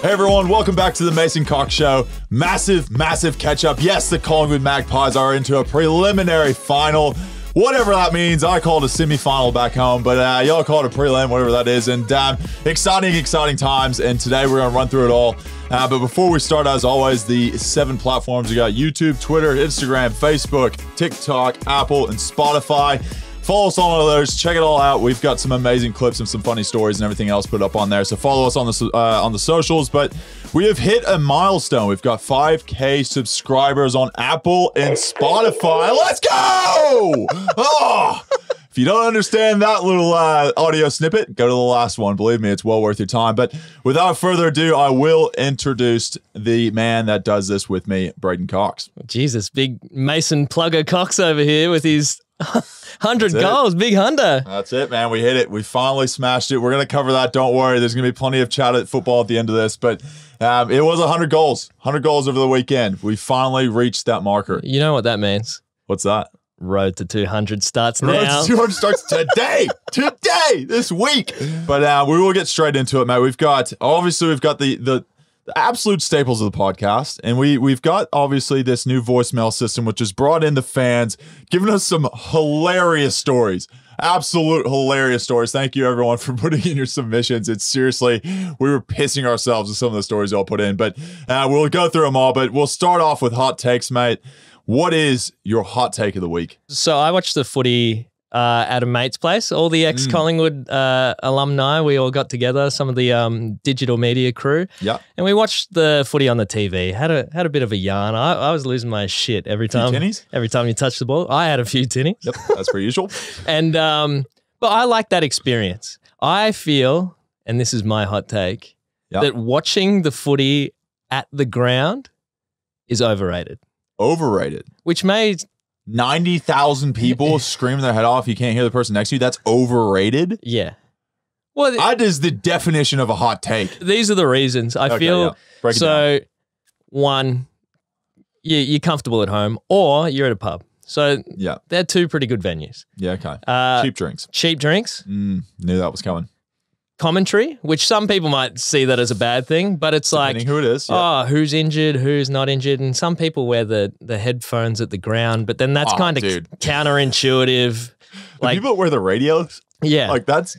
Hey everyone, welcome back to the Mason Cox Show. Massive catch up. Yes, the Collingwood Magpies are into a preliminary final. Whatever that means. I call it a semi-final back home, but y'all call it a prelim, whatever that is. And exciting times. And today we're going to run through it all. But before we start, as always, the 7 platforms. We got YouTube, Twitter, Instagram, Facebook, TikTok, Apple, and Spotify. Follow us on all of those. Check it all out. We've got some amazing clips and some funny stories and everything else put up on there. So follow us on the socials. But we have hit a milestone. We've got 5K subscribers on Apple and Spotify. Let's go! Oh! If you don't understand that little audio snippet, go to the last one. Believe me, it's well worth your time. But without further ado, I will introduce the man that does this with me, Brayden Cocks. Jesus, big Mason Plugger Cox over here with his 100 goals, big Hunter. That's it, man. We hit it. We finally smashed it. We're going to cover that. Don't worry. There's going to be plenty of chat at football at the end of this. But it was 100 goals. 100 goals over the weekend. We finally reached that marker. You know what that means? What's that? Road to 200 starts now. Road to 200 starts today. This week. But we will get straight into it, mate. We've got the absolute staples of the podcast, and we've got obviously this new voicemail system which has brought in the fans, giving us some hilarious stories. Absolute hilarious stories. Thank you everyone for putting in your submissions. It's seriously, we were pissing ourselves with some of the stories y'all put in, but we'll go through them all. But we'll start off with hot takes, mate. What is your hot take of the week? So I watched the footy at a mate's place. All the ex-Collingwood alumni, we all got together, some of the digital media crew. Yeah. And we watched the footy on the TV. Had a bit of a yarn. I was losing my shit every time. Every time you touch the ball. I had a few tinnies. Yep, that's per usual. And but I like that experience. I feel, and this is my hot take, that watching the footy at the ground is overrated. Overrated. Which may 90,000 people screaming their head off. You can't hear the person next to you. That's overrated. Yeah. Well, that is the definition of a hot take. These are the reasons. I feel so. One, you're comfortable at home, or you're at a pub. So they're 2 pretty good venues. Yeah. Okay. Cheap drinks. Cheap drinks. Knew that was coming. Commentary, which some people might see that as a bad thing, but it's depending like, who it is. Oh, who's injured, who's not injured, and some people wear the headphones at the ground, but then that's kind of counterintuitive. Like people that wear the radios, like that's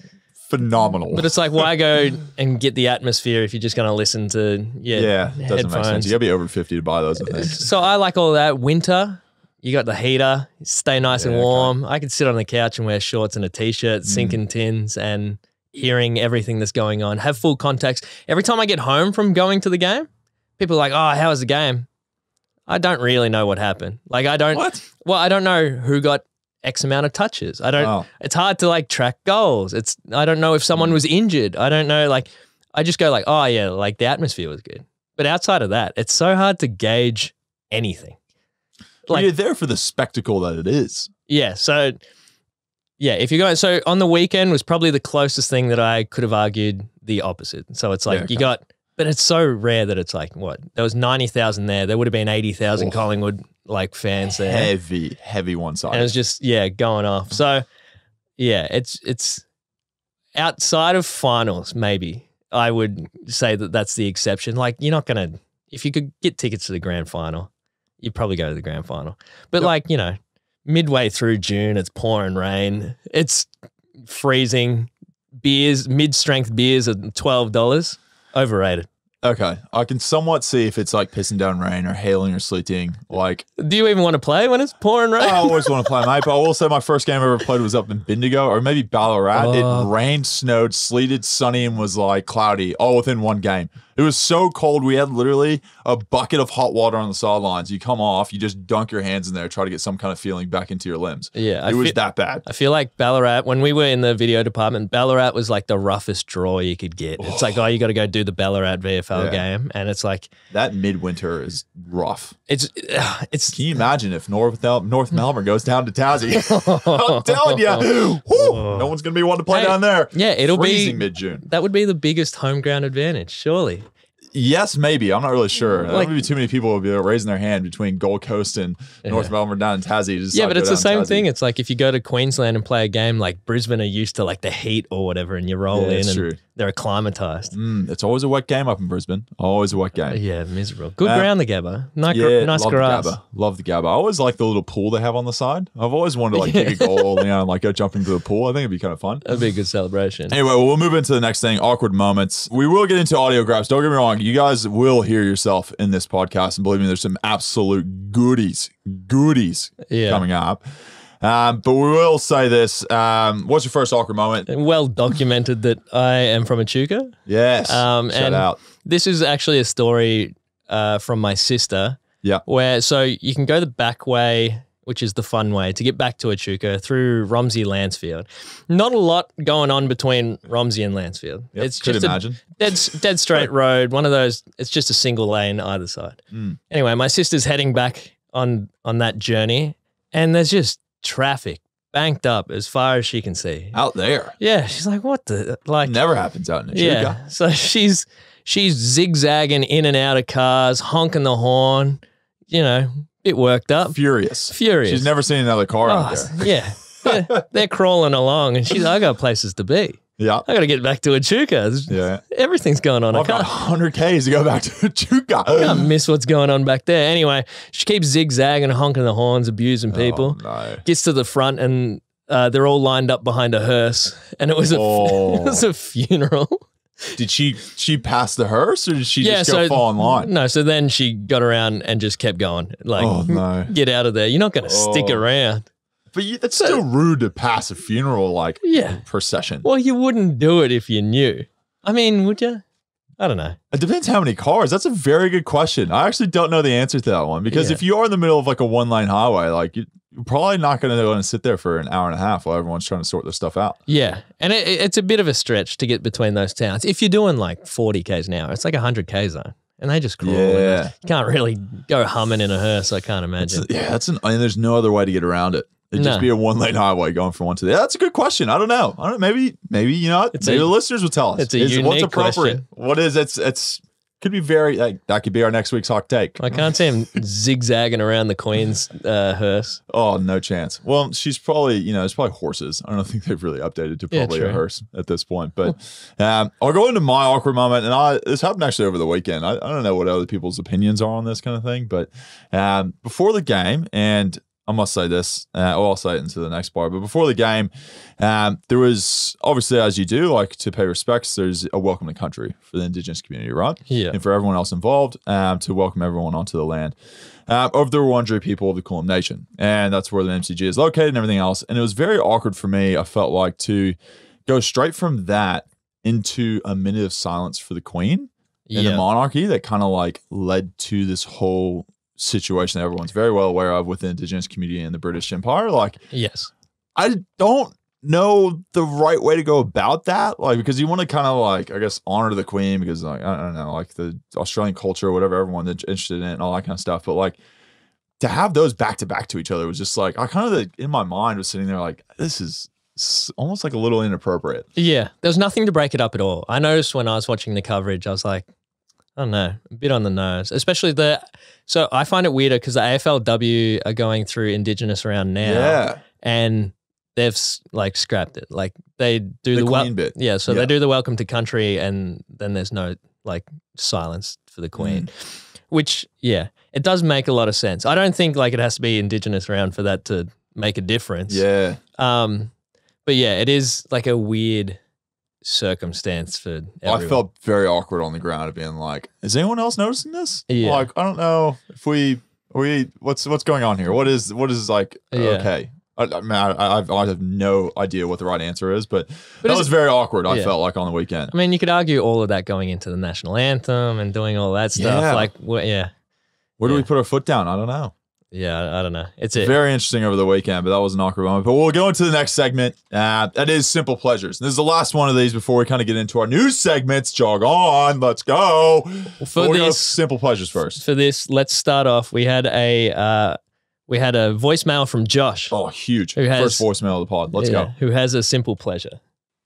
phenomenal. But it's like, why go and get the atmosphere if you're just going to listen to doesn't headphones? Make sense. You gotta be over 50 to buy those, I think. So I like all that. Winter, you got the heater, stay nice and warm. Okay. I could sit on the couch and wear shorts and a t-shirt, sinking tins, and hearing everything that's going on, have full context. Every time I get home from going to the game, people are like, oh, how was the game? I don't really know what happened. Like I don't know who got X amount of touches. It's hard to like track goals. I don't know if someone was injured. I don't know. Like I just go like, oh yeah, like the atmosphere was good. But outside of that, it's so hard to gauge anything. Like you're there for the spectacle that it is. Yeah. So yeah, if you're going, so on the weekend was probably the closest thing that I could have argued the opposite. So it's like but it's so rare that it's like, what? There was 90,000 there. There would have been 80,000 Collingwood like fans there. Heavy one side. And it was just, going off. So yeah, it's outside of finals, maybe I would say that that's the exception. Like you're not going to, if you could get tickets to the grand final, you'd probably go to the grand final. But midway through June, it's pouring rain. It's freezing. Beers, mid-strength beers are $12. Overrated. Okay, I can somewhat see if it's like pissing down rain or hailing or sleeting. Like, do you even want to play when it's pouring rain? I always want to play, mate. But I will say my first game I ever played was up in Bendigo or maybe Ballarat. It rained, snowed, sleeted, sunny, and was like cloudy all within one game. It was so cold. We had literally a bucket of hot water on the sidelines. You come off, you just dunk your hands in there, try to get some kind of feeling back into your limbs. Yeah. It was that bad. I feel like Ballarat, when we were in the video department, Ballarat was like the roughest draw you could get. It's like, you got to go do the Ballarat VFL game. And it's like. That midwinter is rough. It's. Can you imagine if North Melbourne goes down to Tassie? I'm telling you, no one's going to be wanting to play down there. Yeah, it'll freezing be mid-June. That would be the biggest home ground advantage, surely. Yes, maybe. I'm not really sure. Like, Maybe too many people will be raising their hand between Gold Coast and North Melbourne down in Tassie. Yeah, but it's the same thing. It's like if you go to Queensland and play a game, like Brisbane are used to like the heat or whatever, and you roll in and they're acclimatized. It's always a wet game up in Brisbane. Always a wet game. Yeah, miserable. Good ground, the Gabba. Nice grass. Love the Gabba. I always like the little pool they have on the side. I've always wanted to like kick a goal, and like go jump into the pool. I think it'd be kind of fun. That'd be a good celebration. Anyway, we'll move into the next thing, awkward moments. We will get into audio grabs. Don't get me wrong. You guys will hear yourself in this podcast, and believe me, there's some absolute goodies coming up. But we will say this. What's your first awkward moment? Well documented that I am from Echuca. Yes. Shout out. This is actually a story from my sister. Yeah. Where, so you can go the back way, which is the fun way, to get back to Echuca through Romsey Lancefield. Not a lot going on between Romsey and Lancefield. Yep, it's just a dead straight road. One of those, it's just a single lane either side. Anyway, my sister's heading back on that journey, and there's just traffic banked up as far as she can see. Out there. Yeah. She's like, what the, like. Never happens out in Echuca. Yeah. So she's zigzagging in and out of cars, honking the horn, you know, bit worked up. Furious. She's never seen another car out there. Yeah. They're crawling along, and she's, I got places to be. Yeah. I got to get back to Echuca. Yeah. Everything's going on. I've got 100 Ks to go back to Echuca. I can't miss what's going on back there. Anyway, she keeps zigzagging, honking the horns, abusing people. Oh, no. Gets to the front, and they're all lined up behind a hearse, and it was a funeral. Did she pass the hearse, or did she just go fall in line? No, so then she got around and just kept going. Like, oh, no. Get out of there. You're not going to stick around. But that's still rude to pass a funeral procession. Well, you wouldn't do it if you knew. I mean, would you? I don't know. It depends how many cars. That's a very good question. I actually don't know the answer to that one, because if you are in the middle of like a one-lane highway, like you're probably not going to go and sit there for an hour and a half while everyone's trying to sort their stuff out. Yeah, and it's a bit of a stretch to get between those towns. If you're doing like 40 Ks an hour, it's like 100 K zone. And they just crawl. Yeah. You can't really go humming in a hearse, I can't imagine. There's no other way to get around it. It'd just be a one-lane highway going from one to the other. That's a good question. I don't know. Maybe you know, maybe the listeners will tell us. It's a unique what's appropriate. Question. What is it's could be very that could be our next week's hot take. I can't see him zigzagging around the Queen's hearse. Oh, no chance. Well, she's probably, it's probably horses. I don't think they've really updated to probably a hearse at this point. But I'll go into my awkward moment, and this happened actually over the weekend. I don't know what other people's opinions are on this kind of thing, but before the game, and I must say this, I'll say it into the next part, but before the game, there was, obviously, as you do, like to pay respects, there's a welcome to country for the Indigenous community, right? Yeah. And for everyone else involved, to welcome everyone onto the land of the Wurundjeri people of the Kulin Nation. And that's where the MCG is located and everything else. And it was very awkward for me, I felt like, to go straight from that into a minute of silence for the Queen and the monarchy that kind of like led to this whole situation that everyone's very well aware of with the Indigenous community in the British Empire. Like, yes, I don't know the right way to go about that. Like, because you want to kind of like, I guess, honor the Queen because, like, I don't know, like the Australian culture or whatever everyone's interested in and all that kind of stuff. But like to have those back to back to each other was just like, I kind of in my mind was sitting there like, this is almost like a little inappropriate. Yeah, there was nothing to break it up at all. I noticed when I was watching the coverage, I was like, I don't know, a bit on the nose, especially so I find it weirder because the AFLW are going through Indigenous around now, and they've like scrapped it. Like they do the Queen bit, they do the welcome to country, and then there's no like silence for the Queen, which it does make a lot of sense. I don't think like it has to be Indigenous around for that to make a difference. Yeah, but it is like a weird circumstance for everyone. I felt very awkward on the ground of being like, is anyone else noticing this? Yeah. Like, I don't know if we what's going on here? What is like okay? I mean, I have no idea what the right answer is, but that was very awkward. I felt like on the weekend. I mean, you could argue all of that going into the national anthem and doing all that stuff. Yeah. Like, where do we put our foot down? I don't know. Yeah, I don't know. It's very interesting over the weekend, but that was an awkward moment. But we'll go into the next segment. That is Simple Pleasures. And this is the last one of these before we kind of get into our news segments. Jog on. Let's go. For this, Simple Pleasures first. For this, let's start off. We had a voicemail from Josh. Oh, huge. First voicemail of the pod. Let's go. Who has a simple pleasure.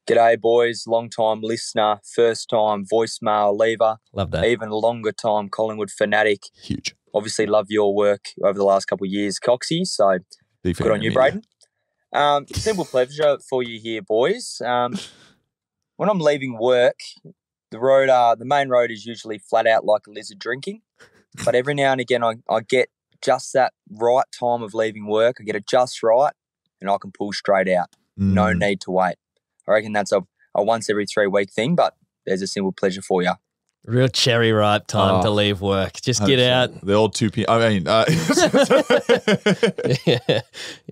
G'day, boys. Long time listener, first time voicemail leaver. Love that. Even longer time Collingwood fanatic. Huge. Obviously, love your work over the last couple of years, Coxie. So Big fan good on of you, media. Brayden. Simple pleasure for you here, boys. When I'm leaving work, the main road is usually flat out like a lizard drinking. But every now and again, I get just that right time of leaving work. I get it just right, and I can pull straight out. No need to wait. I reckon that's a once every 3 week thing, but there's a simple pleasure for you. Real cherry ripe time to leave work. Just get 100%. out. The old 2 p.m. I mean,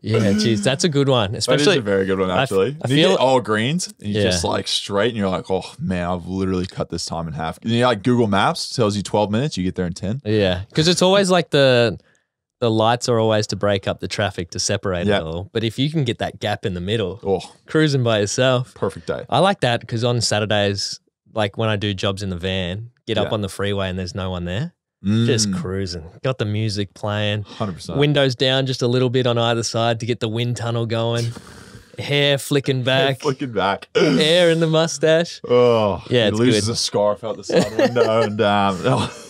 yeah, geez, that's a good one. Especially, that is a very good one, actually. I you feel get all greens, and you're Yeah. just like straight, and you're like, oh man, I've literally cut this time in half. And you like Google Maps tells you 12 minutes, you get there in 10. yeah, because it's always like the lights are always to break up the traffic to separate Yeah. it all. But if you can get that gap in the middle, Oh, cruising by yourself, perfect day. I like that because on Saturdays, like when I do jobs in the van, get up Yeah. on the freeway and there's no one there, just cruising. Got the music playing, 100%. windows down just a little bit on either side to get the wind tunnel going, hair flicking back, Flicking back. hair in the mustache. Oh, Yeah, he it's loses good. a scarf out the side window, and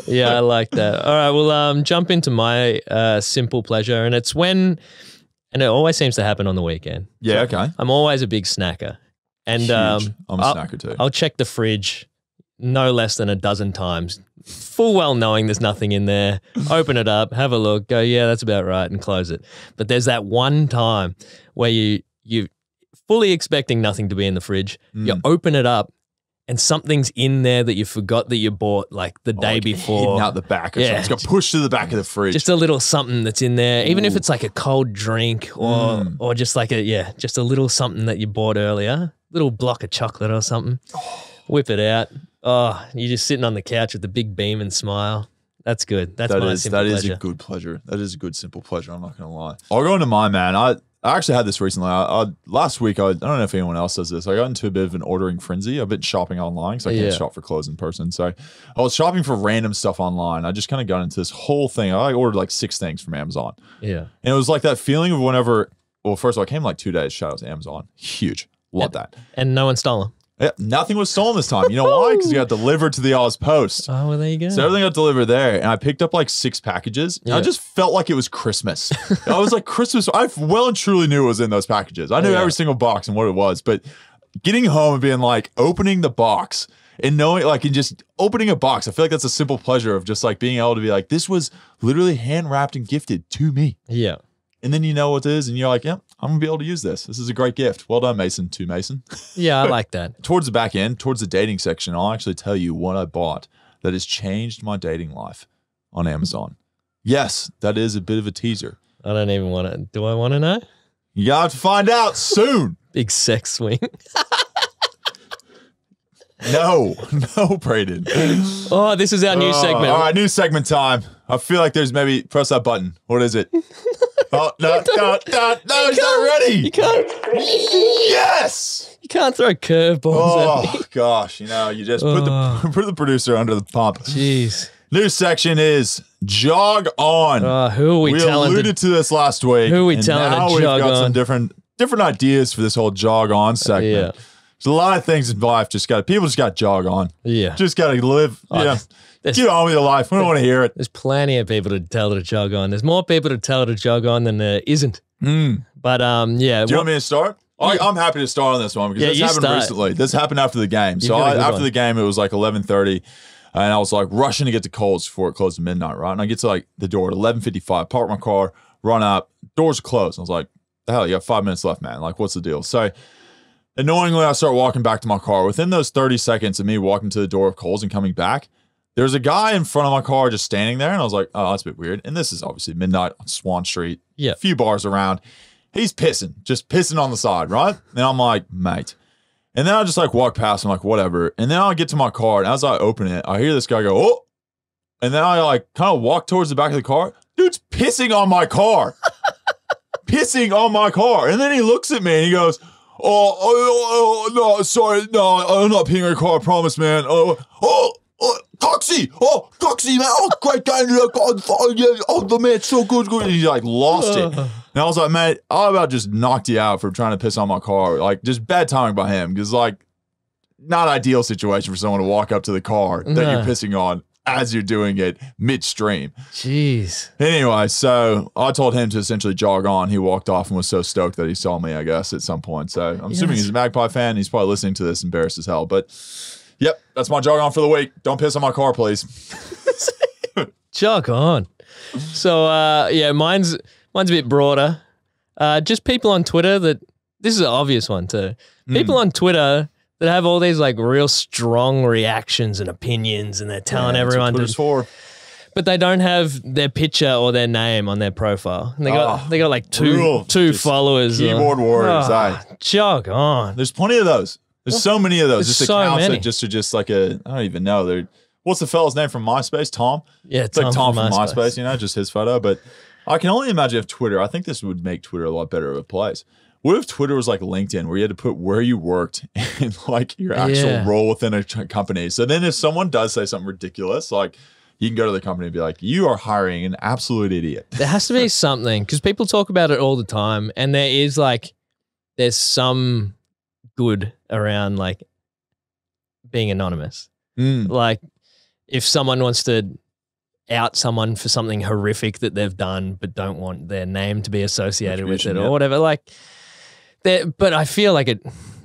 Yeah, I like that. All right, we'll jump into my simple pleasure, and it's when, and it always seems to happen on the weekend. yeah, okay. I'm always a big snacker, and Huge. I'm a snacker too. I'll check the fridge no less than a dozen times, full well knowing there's nothing in there. Open it up, have a look, go, yeah, that's about right, and close it. But there's that one time where you fully expecting nothing to be in the fridge, you open it up, and something's in there that you forgot that you bought like the day Like, before. hidden out the back or Yeah. something. It's got pushed to the back of the fridge. Just a little something that's in there, even if it's like a cold drink or just like just a little something that you bought earlier, little block of chocolate or something. Whip it out. Oh, you're just sitting on the couch with the big beam and smile. That's good. That's my simple that pleasure. is a good pleasure. That is a good simple pleasure. I'm not going to lie. I'll go into mine, man. I actually had this recently. Last week, I don't know if anyone else does this. I got into a bit of an ordering frenzy. I've been shopping online because I can't shop for clothes in person. So I was shopping for random stuff online. I just kind of got into this whole thing. I ordered like 6 things from Amazon. Yeah. And it was like that feeling of whenever, well, first of all, I came like 2 days. Shout out to Amazon. Huge. Love that. And no one stole them. Yeah, nothing was stolen this time. You know why? Because it got delivered to the Oz Post. Oh, well, there you go. So everything got delivered there, and I picked up like 6 packages. And I just felt like it was Christmas. I was like, Christmas. I well and truly knew it was in those packages. I knew every single box and what it was. But getting home and being like, opening the box and knowing, like, and just opening a box, I feel like that's a simple pleasure of just like being able to be like, this was literally hand wrapped and gifted to me. Yeah. And then you know what it is, and you're like, yep, I'm gonna be able to use this. This is a great gift. Well done, Mason. To Mason. Yeah, I like that. Towards the back end, towards the dating section, I'll actually tell you what I bought that has changed my dating life on Amazon. Yes, that is a bit of a teaser. I don't even want to. Do I want to know? You have to find out soon. Big sex swing. No, Brayden. Oh, this is our new segment. All right, new segment time. I feel like there's maybe, press that button. What is it? Oh, no, he's not ready. You can't. Yes. You can't throw curveballs at me. Oh, gosh. You know, you just put the producer under the pump. Jeez. New section is Jog On. Who are we telling? We alluded to this last week. Who are we and telling now to we've jog got some on? different ideas for this whole Jog On segment. Yeah. There's a lot of things in life people just got to jog on. Yeah. Just got to live. There's- Get on with your life. We don't want to hear it. There's plenty of people to tell to jog on. There's more people to tell to jog on than there isn't. But yeah. Do you want me to start? I'm happy to start on this one because this happened recently. This happened after the game. So after the game, it was like 11:30, and I was like rushing to get to Coles before it closed at midnight, right? And I get to like the door at 11:55, park my car, run up, doors are closed. I was like, the hell, you got 5 minutes left, man. Like, what's the deal? So annoyingly, I start walking back to my car. Within those 30 seconds of me walking to the door of Coles and coming back, there's a guy in front of my car just standing there, and I was like, oh, that's a bit weird. And this is obviously midnight on Swan Street. Yeah. A few bars around. He's just pissing on the side, right? And I'm like, mate. And then I just like walk past him, like, whatever. And then I get to my car, and as I open it, I hear this guy go, oh. And then I like kind of walk towards the back of the car. Dude's pissing on my car. Pissing on my car. And then he looks at me and he goes, no, sorry. No, I'm not peeing on your car, I promise, man. Coxie, man. Oh, great game. Oh, the man, so good. And he like lost it. And I was like, mate, I about just knocked you out for trying to piss on my car. Like, just bad timing by him. Because, like, not ideal situation for someone to walk up to the car that you're pissing on as you're doing it midstream. Jeez. Anyway, so I told him to essentially jog on. He walked off and was so stoked that he saw me, I guess, at some point. So I'm assuming he's a Magpie fan. He's probably listening to this, embarrassed as hell. But, yep, that's my jog on for the week. Don't piss on my car, please. Jog on. So, mine's a bit broader. Just people on Twitter this is an obvious one too. People on Twitter that have all these like real strong reactions and opinions, and they're telling everyone Twitter's for. But they don't have their picture or their name on their profile. And they got like two followers. Keyboard warriors. Jog on. There's plenty of those. There's so many of those. There's just so accounts many. that just are just like I don't even know. What's the fella's name from MySpace? Tom? Yeah, it's like Tom from MySpace, just his photo. But I can only imagine if Twitter, I think this would make Twitter a lot better of a place. What if Twitter was like LinkedIn, where you had to put where you worked and like your actual role within a company? So then if someone does say something ridiculous, like you can go to the company and be like, you are hiring an absolute idiot. There has to be something, because people talk about it all the time, and there's some good around like being anonymous. Like if someone wants to out someone for something horrific that they've done but don't want their name to be associated with it or whatever, like but I feel like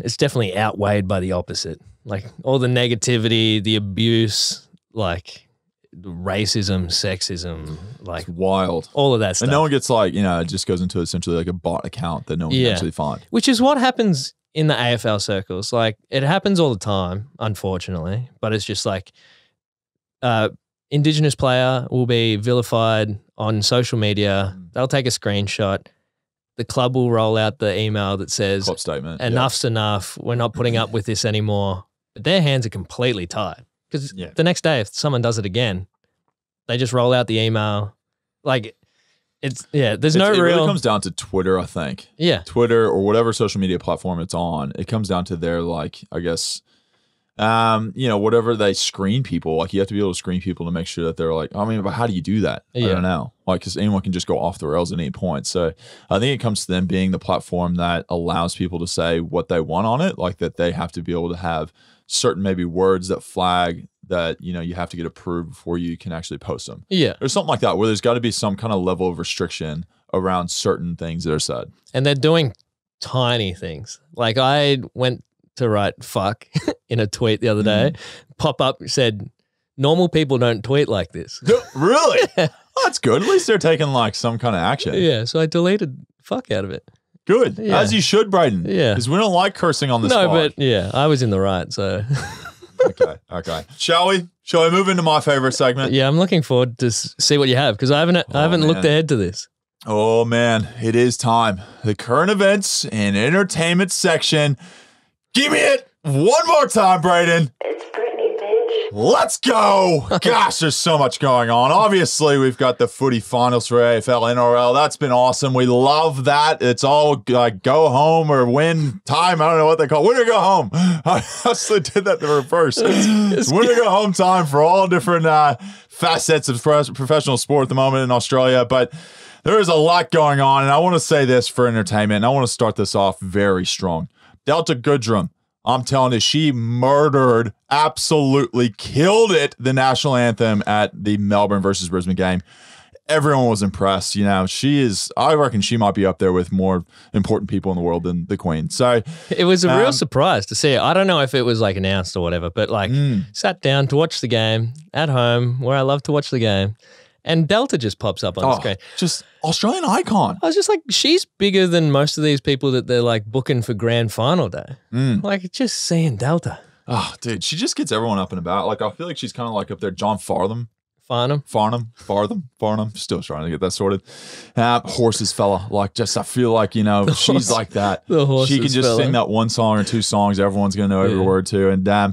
it's definitely outweighed by the opposite. Like all the negativity, the abuse, like racism, sexism, like it's wild. All of that stuff. And no one gets like, it just goes into essentially like a bot account that no one can actually find. Which is what happens in the AFL circles. Like it happens all the time, unfortunately, but it's just like Indigenous player will be vilified on social media. They'll take a screenshot. The club will roll out the email that says, club statement, enough's enough. We're not putting up with this anymore. But their hands are completely tied, because the next day, if someone does it again, they just roll out the email. Like there's no real. It really comes down to Twitter, I think. Yeah. Twitter or whatever social media platform it's on. It comes down to their, like, I guess, whatever they screen people, like you have to be able to screen people to make sure that they're like, but how do you do that? I don't know. Like, because anyone can just go off the rails at any point. So I think it comes to them being the platform that allows people to say what they want on it, like that they have to be able to have certain maybe words that flag that, you have to get approved before you can actually post them. Yeah. Or something like that, where there's got to be some kind of level of restriction around certain things that are said. And they're doing tiny things. Like I went to write fuck in a tweet the other day, pop up said, normal people don't tweet like this. Really? Oh, that's good. At least they're taking like some kind of action. Yeah, so I deleted fuck out of it. Good. Yeah. As you should, Brayden. Yeah. Because we don't like cursing on this No, pod. but I was in the right, so. Okay. Shall we move into my favorite segment? Yeah, I'm looking forward to see what you have, because I haven't looked ahead to this. Oh, man. It is time. The current events and entertainment section. Give me it one more time, Brayden. It's Brittany, bitch. Let's go. Gosh, there's so much going on. Obviously, we've got the footy finals for AFL, NRL. That's been awesome. We love that. It's all like go home or win time. I don't know what they call it. Win or go home. I actually did that the reverse. It's win or go home time for all different facets of professional sport at the moment in Australia. But there is a lot going on, and I want to say this for entertainment, and I want to start this off very strong. Delta Goodrum, I'm telling you, she murdered, absolutely killed it, the national anthem at the Melbourne versus Brisbane game. Everyone was impressed. I reckon she might be up there with more important people in the world than the Queen. So it was a real surprise to see it. I don't know if it was like announced or whatever, but like sat down to watch the game at home where I love to watch the game. And Delta just pops up on the screen. Just Australian icon. I was just like, she's bigger than most of these people that they're like booking for grand final day. Like just seeing Delta. Oh, dude, she just gets everyone up and about. Like I feel like she's kind of like up there, John Farnham. Still trying to get that sorted. Horses fella. Like just, I feel like, she's like that. She can just sing that one song or two songs. Everyone's going to know every word to. And I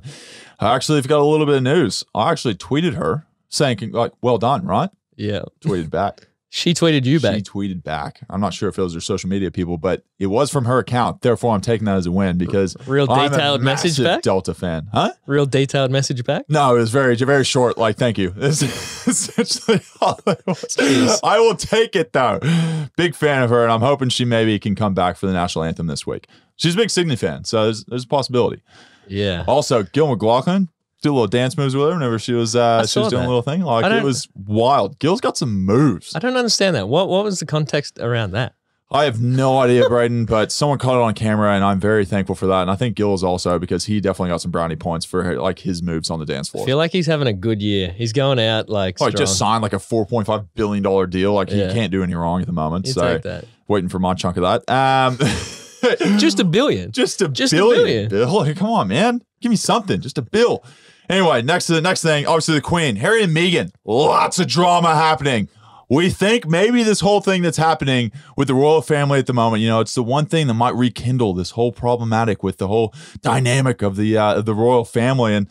actually have got a little bit of news. I actually tweeted her saying, like, well done, right? Yeah. Tweeted back. She tweeted you back. She tweeted back. I'm not sure if it was her social media people, but it was from her account. Therefore, I'm taking that as a win because real detailed I'm a message back. Delta fan, huh? Real detailed message back. No, it was very, very short. Like, thank you. This is essentially all it was. Jeez. I will take it though. Big fan of her, and I'm hoping she maybe can come back for the national anthem this week. She's a big Sydney fan, so there's a possibility. Yeah. Also, Gil McLaughlin. Do a little dance moves with her whenever she was doing a little thing. Like, it was wild. Gil's got some moves. I don't understand that. What was the context around that? I have no idea, Brayden, but someone caught it on camera, and I'm very thankful for that. And I think Gil is also, because he definitely got some brownie points for like his moves on the dance floor. I feel like he's having a good year. He's going out like strong. Just signed like a $4.5 billion deal. Like, he can't do any wrong at the moment. You So take that. waiting for my chunk of that. Just $1 billion. Just a billion. Bill, come on, man. Give me something. Just a bill. Anyway, next thing, obviously the Queen, Harry and Meghan. Lots of drama happening. We think maybe this whole thing that's happening with the royal family at the moment, it's the one thing that might rekindle this whole problematic with the whole dynamic of the royal family. And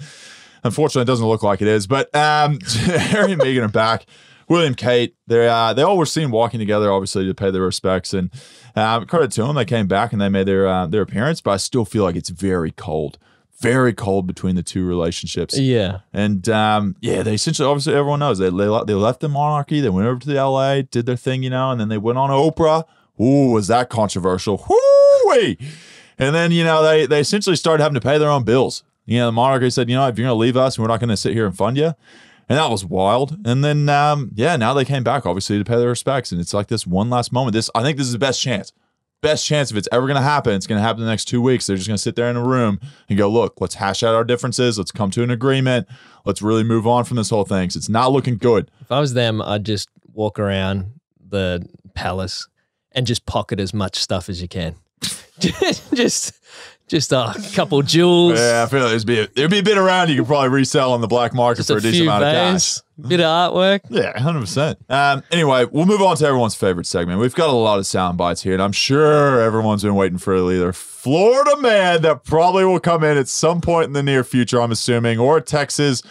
unfortunately, it doesn't look like it is. But Harry and Meghan are back. William, Kate, they all were seen walking together, obviously, to pay their respects. And credit to them, they came back and they made their appearance. But I still feel like it's very cold. Very cold between the two relationships. Yeah. And they essentially, obviously everyone knows, they left the monarchy, they went over to the LA, did their thing, and then they went on Oprah. Ooh, was that controversial? Whoo-wee! And then, they essentially started having to pay their own bills. The monarchy said, if you're going to leave us, we're not going to sit here and fund you. And that was wild. And then, now they came back, obviously, to pay their respects. And it's like this one last moment. I think this is the best chance. Best chance if it's ever going to happen, it's going to happen in the next 2 weeks. They're just going to sit there in a room and go, look, let's hash out our differences. Let's come to an agreement. Let's really move on from this whole thing. 'Cause it's not looking good. If I was them, I'd just walk around the palace and just pocket as much stuff as you can. Just a couple jewels. Yeah, I feel like there'd be a bit around you could probably resell on the black market Just for a decent amount of cash. Bit of artwork. Yeah, 100%. Anyway, we'll move on to everyone's favorite segment. We've got a lot of sound bites here, and I'm sure everyone's been waiting for either Florida man that probably will come in at some point in the near future, I'm assuming, or Texas,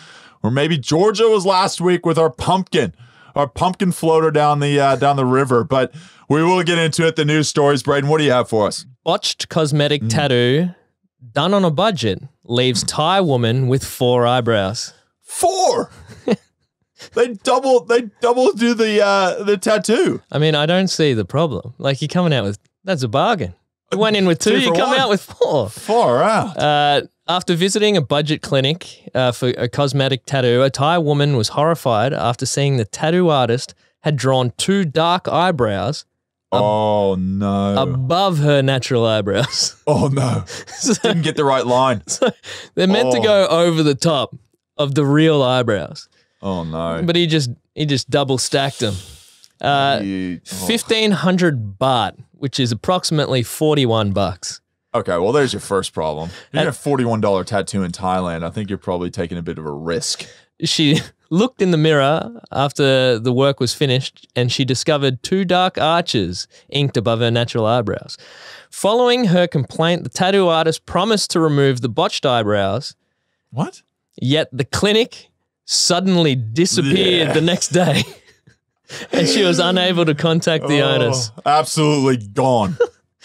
or maybe Georgia was last week with our pumpkin floater down the river. But we will get into it. The news stories. Brayden, what do you have for us? Botched cosmetic tattoo done on a budget leaves Thai woman with 4 eyebrows. 4. They double do the tattoo. I mean, I don't see the problem. Like, you're coming out with, that's a bargain. You went in with 2, you come out with 4. Far out. After visiting a budget clinic for a cosmetic tattoo, a Thai woman was horrified after seeing the tattoo artist had drawn 2 dark eyebrows above her natural eyebrows. Oh, no. Didn't get the right line. So they're meant to go over the top of the real eyebrows. Oh, no. But he just double stacked them. 1,500 baht, which is approximately $41. Okay, well, there's your first problem. You're a $41 tattoo in Thailand. I think you're probably taking a bit of a risk. She looked in the mirror after the work was finished, and she discovered 2 dark arches inked above her natural eyebrows. Following her complaint, the tattoo artist promised to remove the botched eyebrows. What? Yet the clinic suddenly disappeared the next day, and she was unable to contact the owners. Absolutely gone.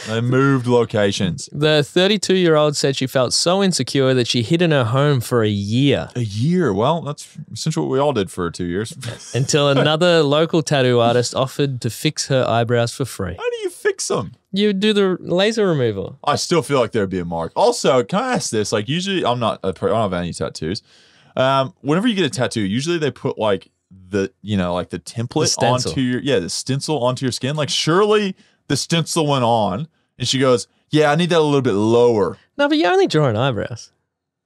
They moved locations. The 32-year-old said she felt so insecure that she hid in her home for a year. A year? Well, that's essentially what we all did for 2 years. Until another local tattoo artist offered to fix her eyebrows for free. How do you fix them? You do the laser removal. I still feel like there'd be a mark. Also, can I ask this? Like, usually I don't have any tattoos. Whenever you get a tattoo, usually they put like the template onto the stencil onto your skin. Like, surely the stencil went on and she goes, yeah, I need that a little bit lower. No, but you're only drawing eyebrows.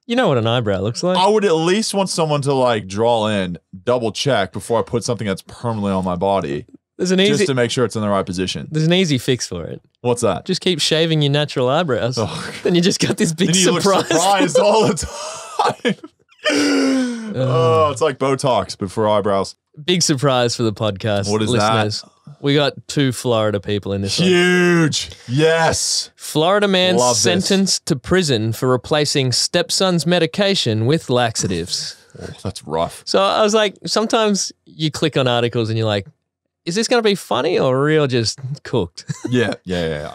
You know what an eyebrow looks like. I would at least want someone to like draw in, double check before I put something that's permanently on my body. Just to make sure it's in the right position. There's an easy fix for it. What's that? Just keep shaving your natural eyebrows. Then you just got this big surprise. Look surprised all the time. It's like Botox, but for eyebrows. Big surprise for the podcast. What is listeners. that? We got 2 Florida people in this Huge. One. Yes. Florida man sentenced to prison for replacing stepson's medication with laxatives. Oh, that's rough. So I was like, sometimes you click on articles and you're like, is this going to be funny or real just cooked? Yeah.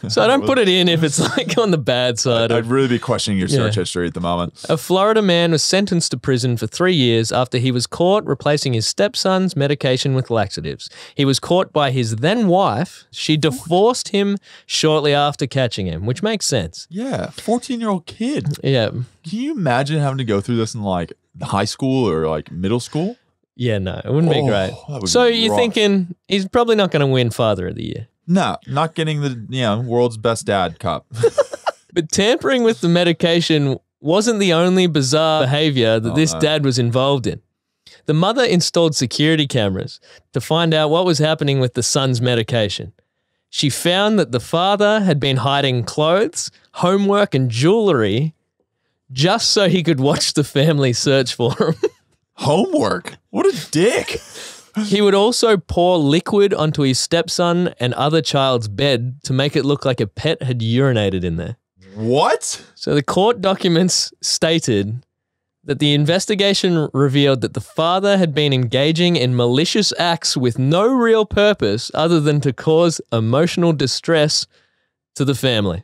So I don't put it in if it's like on the bad side. I'd really be questioning your search history at the moment. A Florida man was sentenced to prison for 3 years after he was caught replacing his stepson's medication with laxatives. He was caught by his then wife. She divorced him shortly after catching him, which makes sense. Yeah, 14-year-old kid. Yeah. Can you imagine having to go through this in like high school or like middle school? Yeah, no, it wouldn't be great. Would So be you're rough. thinking he's probably not going to win Father of the Year. No, not getting the world's best dad cup. But tampering with the medication wasn't the only bizarre behavior that this dad was involved in. The mother installed security cameras to find out what was happening with the son's medication. She found that the father had been hiding clothes, homework, and jewelry just so he could watch the family search for him. Homework? What a dick. He would also pour liquid onto his stepson and other child's bed to make it look like a pet had urinated in there. What? So the court documents stated that the investigation revealed that the father had been engaging in malicious acts with no real purpose other than to cause emotional distress to the family.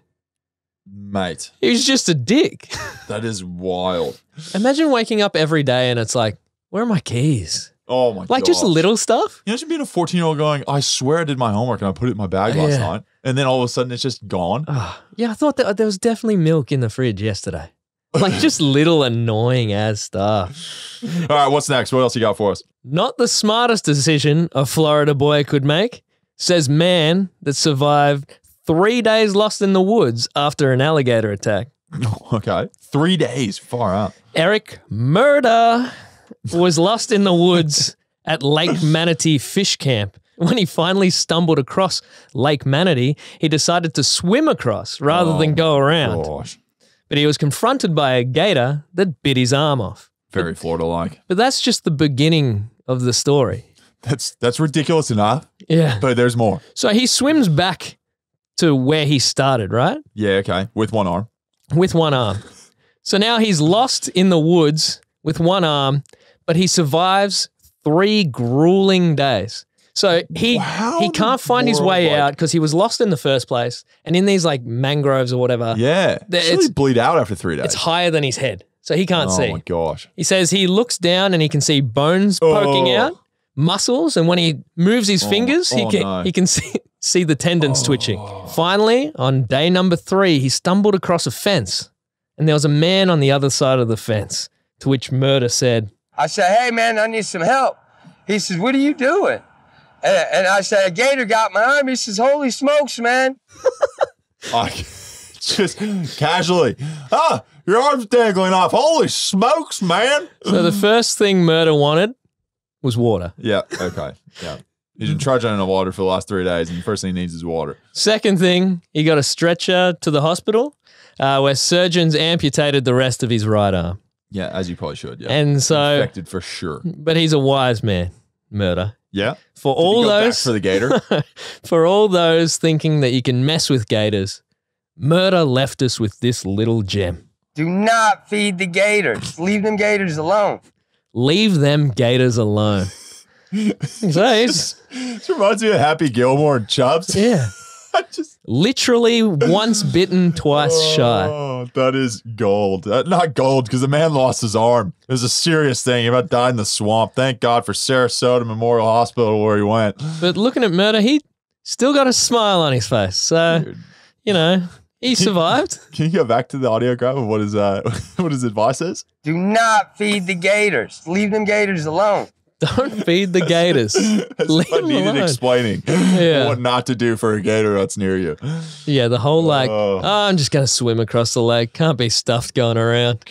Mate, He was just a dick. that is wild. Imagine waking up every day and it's like, where are my keys? Oh my god. Like just little stuff. You imagine being a 14-year-old going, I swear I did my homework and I put it in my bag last night. And then all of a sudden it's just gone. Yeah, I thought that there was definitely milk in the fridge yesterday. Like just little annoying ass stuff. All right, what's next? What else you got for us? Not the smartest decision a Florida boy could make, says man that survived 3 days lost in the woods after an alligator attack. Okay. 3 days. Far out. Eric Murder was lost in the woods at Lake Manatee Fish Camp. When he finally stumbled across Lake Manatee, he decided to swim across rather than go around. Gosh. But he was confronted by a gator that bit his arm off. Very Florida-like. But that's just the beginning of the story. That's ridiculous enough, Yeah. but there's more. So he swims back to where he started, right? Yeah, okay. With one arm. With one arm. So now he's lost in the woods with one arm, but he survives 3 grueling days. So he can't find his way out because he was lost in the first place. And in these like mangroves or whatever, Yeah. It's bleed out after 3 days. it's higher than his head. So he can't see. Oh my gosh. He says he looks down and he can see bones poking out, muscles, and when he moves his fingers, he can see the tendons twitching. Finally, on day number 3, he stumbled across a fence, and there was a man on the other side of the fence, to which Murder said, I said, hey, man, I need some help. He says, what are you doing? And I said, a gator got my arm. He says, holy smokes, man. Just casually. Your arm's dangling off. Holy smokes, man. So the first thing Murder wanted was water. Yeah, okay. Yeah. He's been trudging in the water for the last 3 days, and the first thing he needs is water. Second thing, he got a stretcher to the hospital where surgeons amputated the rest of his right arm. Yeah, as you probably should. Yeah. And so, infected for sure. but he's a wise man, Murder. Yeah. For Did he all go back those for the gator. for all those thinking that you can mess with gators, Murder left us with this little gem. Do not feed the gators. Leave them gators alone. Leave them gators alone. So he's, This reminds me of Happy Gilmore and Chubbs. yeah, Just, literally once bitten, twice shy. oh, that is gold. Not gold, because the man lost his arm. It was a serious thing. He about died in the swamp. Thank God for Sarasota Memorial Hospital where he went. But looking at Murder, he still got a smile on his face. So, Dude. you know, he survived. Can you go back to the audio grab of what his advice is? Do not feed the gators. Leave them gators alone. Don't feed the gators. Leave I them needed alone. explaining Yeah. what not to do for a gator that's near you. Yeah, the whole like, I'm just going to swim across the lake. Can't be stuffed going around.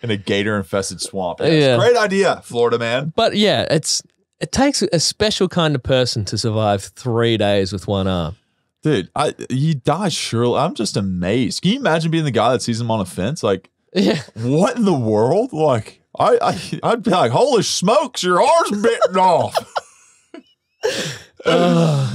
In a gator-infested swamp. Yeah. It's a great idea, Florida man. But yeah, it takes a special kind of person to survive 3 days with one arm. Dude, he dies surely. I'm just amazed. Can you imagine being the guy that sees him on a fence? Like, Yeah. what in the world? Like, I'd be like, holy smokes, your arm's bitten off.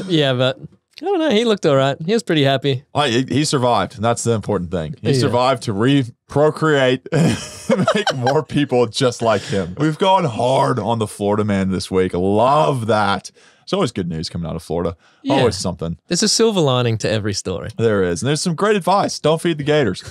Yeah, but I don't know. He looked all right. He was pretty happy. He survived. And that's the important thing. He Yeah. survived to procreate, make more people just like him. We've gone hard on the Florida man this week. Love that. It's always good news coming out of Florida. Yeah. Always something. There's a silver lining to every story. There is. And there's some great advice. Don't feed the gators.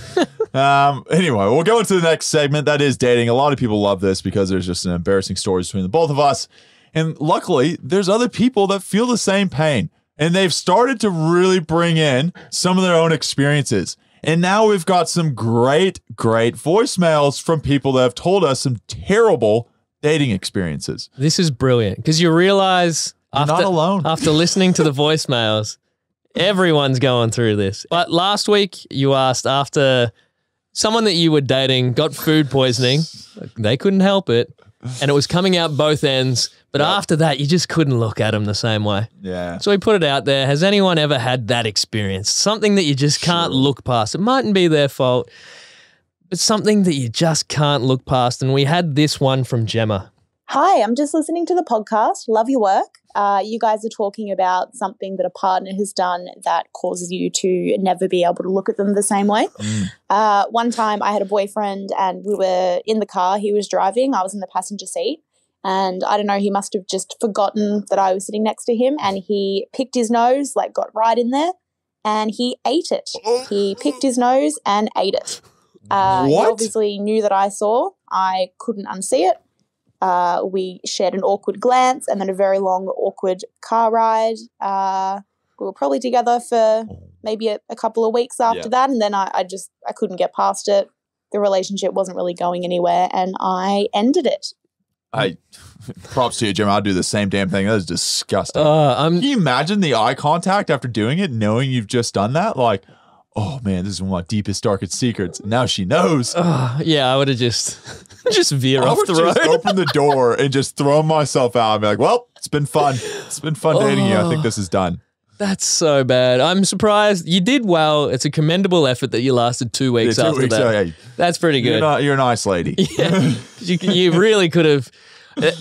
Anyway, we'll go into the next segment. That is dating. A lot of people love this because there's just an embarrassing stories between the both of us. And luckily, there's other people that feel the same pain. And they've started to really bring in some of their own experiences. And now we've got some great voicemails from people that have told us some terrible dating experiences. This is brilliant because you realize You're not alone. After listening to the voicemails, everyone's going through this. But last week you asked after someone that you were dating got food poisoning, they couldn't help it, and it was coming out both ends. But after that, you just couldn't look at them the same way. Yeah. So we put it out there. Has anyone ever had that experience? Something that you just can't look past. It mightn't be their fault, but something that you just can't look past. And we had this one from Gemma. Hi, I'm just listening to the podcast. Love your work. You guys are talking about something that a partner has done that causes you to never be able to look at them the same way. One time I had a boyfriend and we were in the car. He was driving. I was in the passenger seat. And I don't know, he must have just forgotten that I was sitting next to him, and he picked his nose, like got right in there, and he ate it. He picked his nose and ate it. He obviously knew that I saw. I couldn't unsee it. We shared an awkward glance and then a very long, awkward car ride. We were probably together for maybe a couple of weeks after that, and then I couldn't get past it. The relationship wasn't really going anywhere, and I ended it. Props to you, Jim. I'll do the same damn thing. That is disgusting. Can you imagine the eye contact after doing it, knowing you've just done that? Like, oh man, this is one of my deepest, darkest secrets. Now she knows. Yeah, I would have just veer off the road. Just open the door and just throw myself out and be like, well, it's been fun. It's been fun dating you. I think this is done. That's so bad. I'm surprised. You did well. It's a commendable effort that you lasted 2 weeks after that. Hey, that's pretty good. You're a nice lady. Yeah. You really could have.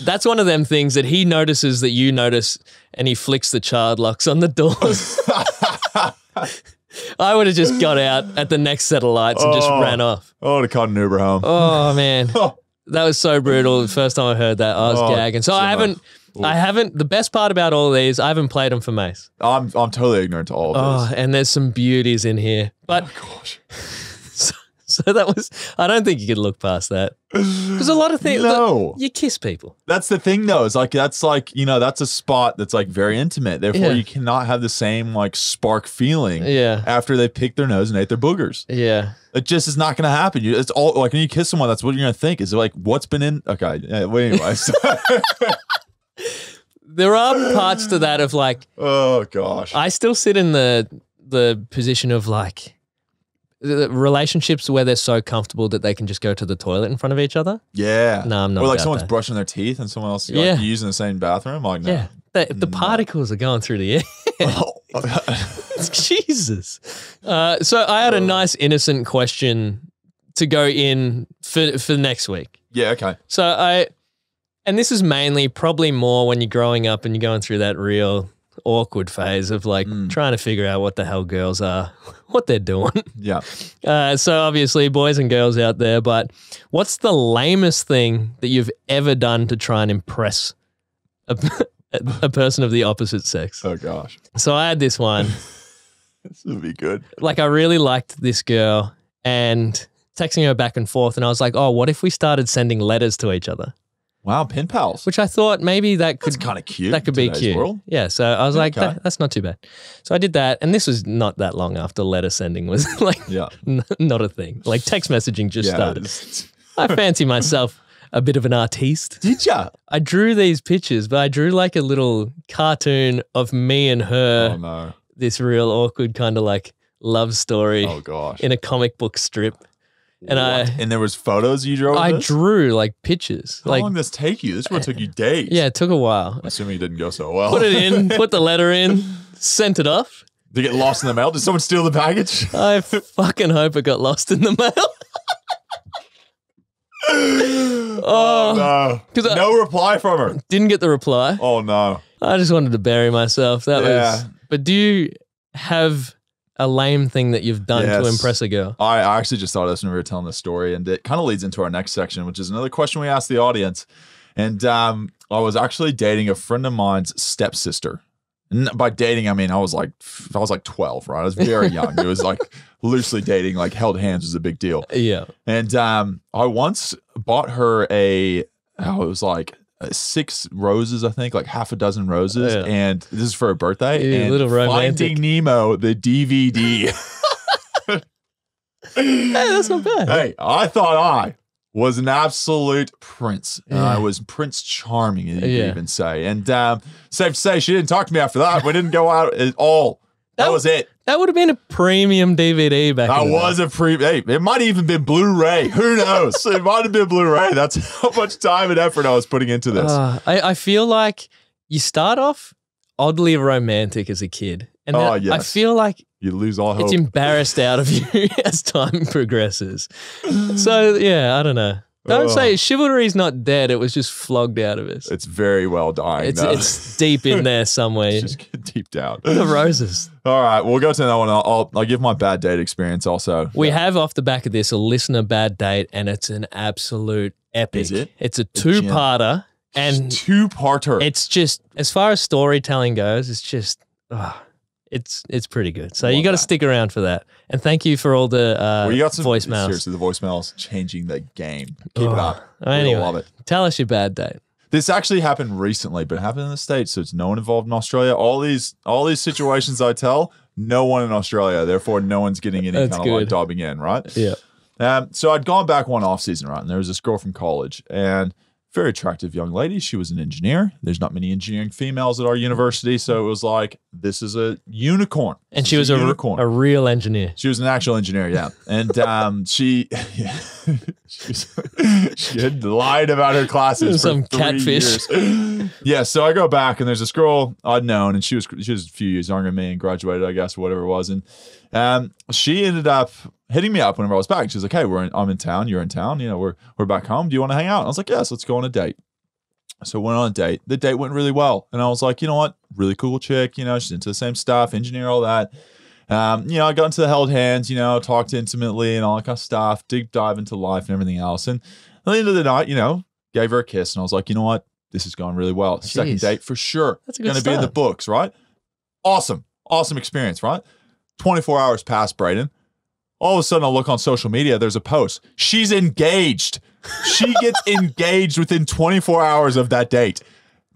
That's one of them things that he notices that you notice, and he flicks the child locks on the doors. I would have just got out at the next set of lights and just ran off. I would have caught an Uber home. Oh, man. That was so brutal. The first time I heard that, I was gagging. So I haven't, the best part about all of these, I haven't played them for Mace. I'm totally ignorant to all of this. And there's some beauties in here. But gosh. So that was, I don't think you could look past that. Because a lot of things, no. you kiss people. That's the thing though. It's like, that's a spot that's like very intimate. Therefore you cannot have the same like spark feeling after they picked their nose and ate their boogers. Yeah. It just is not going to happen. It's all like when you kiss someone, that's what you're going to think is like, what's been in? Okay. Well, anyways. There are parts to that of like, oh gosh. I still sit in the position of like, the relationships where they're so comfortable that they can just go to the toilet in front of each other. Yeah. No, I'm not. Or like about someone's that. brushing their teeth and someone else like, using the same bathroom. Like, no. Yeah. The particles are going through the air. Jesus. So I had a nice innocent question to go in for next week. Yeah, okay. So and this is mainly probably more when you're growing up and you're going through that real awkward phase of like trying to figure out what the hell girls are, what they're doing. Yeah. So obviously boys and girls out there, but what's the lamest thing that you've ever done to try and impress a person of the opposite sex? Oh gosh. So I had this one. This would be good. Like I really liked this girl and texting her back and forth, and I was like, oh, what if we started sending letters to each other? Wow, pen pals. Which I thought maybe that's kind of cute. That could be cute. World. Yeah, so I was like, that's not too bad. So I did that, and this was not that long after letter sending was like not a thing. Like text messaging just started. I fancy myself a bit of an artiste. Did ya? I drew these pictures, but I drew like a little cartoon of me and her. Oh no. This real awkward kind of like love story. Oh gosh. In a comic book strip. And and there was photos you drew. I drew like pictures. How long did this take you? This one took you days. Yeah, it took a while. I'm assuming it didn't go so well. Put it in, put the letter in, sent it off. Did it get lost in the mail? Did someone steal the package? I fucking hope it got lost in the mail. Oh no. No reply from her. Didn't get the reply. Oh no. I just wanted to bury myself. That Yeah. was. But do you have a lame thing that you've done to Yes. impress a girl? I actually just thought of this when we were telling this story, and it kind of leads into our next section, which is another question we asked the audience. And I was actually dating a friend of mine's stepsister. And by dating, I mean I was like 12, right? I was very young. It was like loosely dating, like held hands was a big deal. Yeah. And I once bought her it was like 6 roses, I think, like half a dozen roses. Yeah. And this is for her birthday. Yeah, and little romantic. Finding Nemo, the DVD. Hey, that's not bad. Hey, I thought I was an absolute prince. I was Prince Charming, you could even say. And safe to say, she didn't talk to me after that. We didn't go out at all. That was it. That would have been a premium DVD back I in the was day. a hey, it might have even been Blu-ray. Who knows? It might have been Blu-ray. That's how much time and effort I was putting into this. I feel like you start off oddly romantic as a kid. And then I yes. feel like You lose all hope. it's embarrassed out of you as time progresses. So, yeah, I don't know. Don't say chivalry's not dead. It was just flogged out of us. It's very well dying. though. It's deep in there somewhere. Just get deep down. The roses. All right, we'll go to another one. I'll give my bad date experience also. We have off the back of this a listener bad date, and it's an absolute epic. Is it? It's a two-parter, and Two-parter. it's just, as far as storytelling goes, it's just, it's pretty good. So you got to stick around for that. And thank you for all the you got some voicemails. Seriously, the voicemails changing the game. Keep it up. Anyway, We love it. tell us your bad date. This actually happened recently, but it happened in the States, so it's no one involved in Australia. All these situations I tell, no one in Australia. Therefore, no one's getting any That's kind of like good. dobbing in, right? Yeah. So I'd gone back one off season, right? And there was this girl from college, and very attractive young lady. She was an engineer. There's not many engineering females at our university, so it was like, this is a unicorn. And she was a unicorn. a real engineer. She was an actual engineer, yeah. And she had lied about her classes Some for 3 catfish. years. Yeah, so I go back and there's this girl I'd known, and she was a few years younger than me and graduated, I guess, or whatever it was. And she ended up hitting me up whenever I was back. She was like, hey, I'm in town, you're in town, we're back home. Do you want to hang out? And I was like, yes, let's go on a date. So we went on a date. The date went really well. And I was like, you know what? Really cool chick, she's into the same stuff, engineer, all that. I got into the held hands, talked intimately and all that kind of stuff, deep dive into life and everything else. And at the end of the night, gave her a kiss. And I was like, you know what? This is going really well. Second date for sure. That's a good going to be in the start. books, right? Awesome experience, right? 24 hours past, Brayden. All of a sudden, I look on social media. There's a post. She's engaged. She gets engaged within 24 hours of that date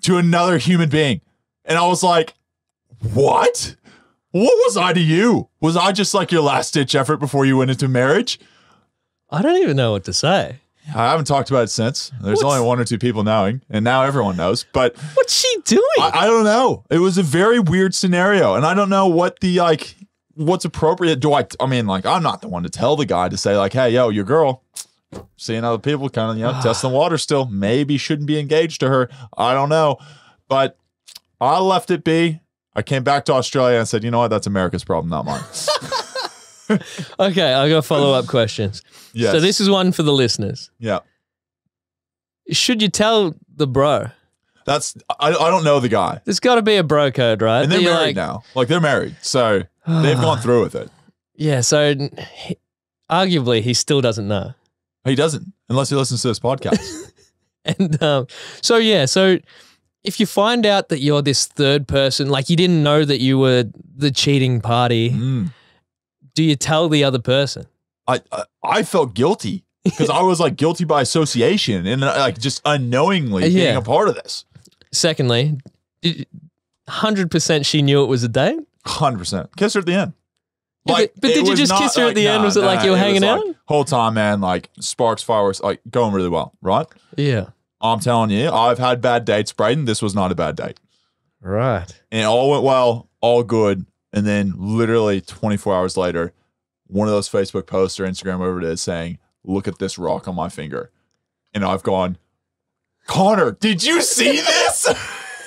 to another human being. And I was like, what? What was I to you? Was I just like your last ditch effort before you went into marriage? I don't even know what to say. I haven't talked about it since. There's only 1 or 2 people knowing, and now everyone knows. But What's she doing? I don't know. It was a very weird scenario, and I don't know what what's appropriate. I'm not the one to tell the guy to say like, hey, yo, your girl seeing other people kind of, testing the water still. Maybe shouldn't be engaged to her. I don't know. But I left it be. I came back to Australia and said, you know what? That's America's problem, not mine. Okay, I got follow-up questions. Yes. So this is one for the listeners. Yeah. Should you tell the bro? I don't know the guy. There's got to be a bro code, right? And they're That you're married now. Like, they're married. So they've gone through with it. Yeah, so arguably he still doesn't know. He doesn't, unless he listens to this podcast. And so if you find out that you're this third person, like you didn't know that you were the cheating party, do you tell the other person? I felt guilty because I was like guilty by association and like just unknowingly being a part of this. Secondly, 100% she knew it was a date? 100%. Kiss her at the end. But did you just kiss her at the end? Was it like you were hanging out? Whole time, man, like sparks, fireworks, like going really well, right? Yeah. I'm telling you, I've had bad dates, Brayden. This was not a bad date. Right. And it all went well, all good. And then literally 24 hours later, one of those Facebook posts or Instagram, whatever it is, saying, look at this rock on my finger. And I've gone, Connor, did you see this?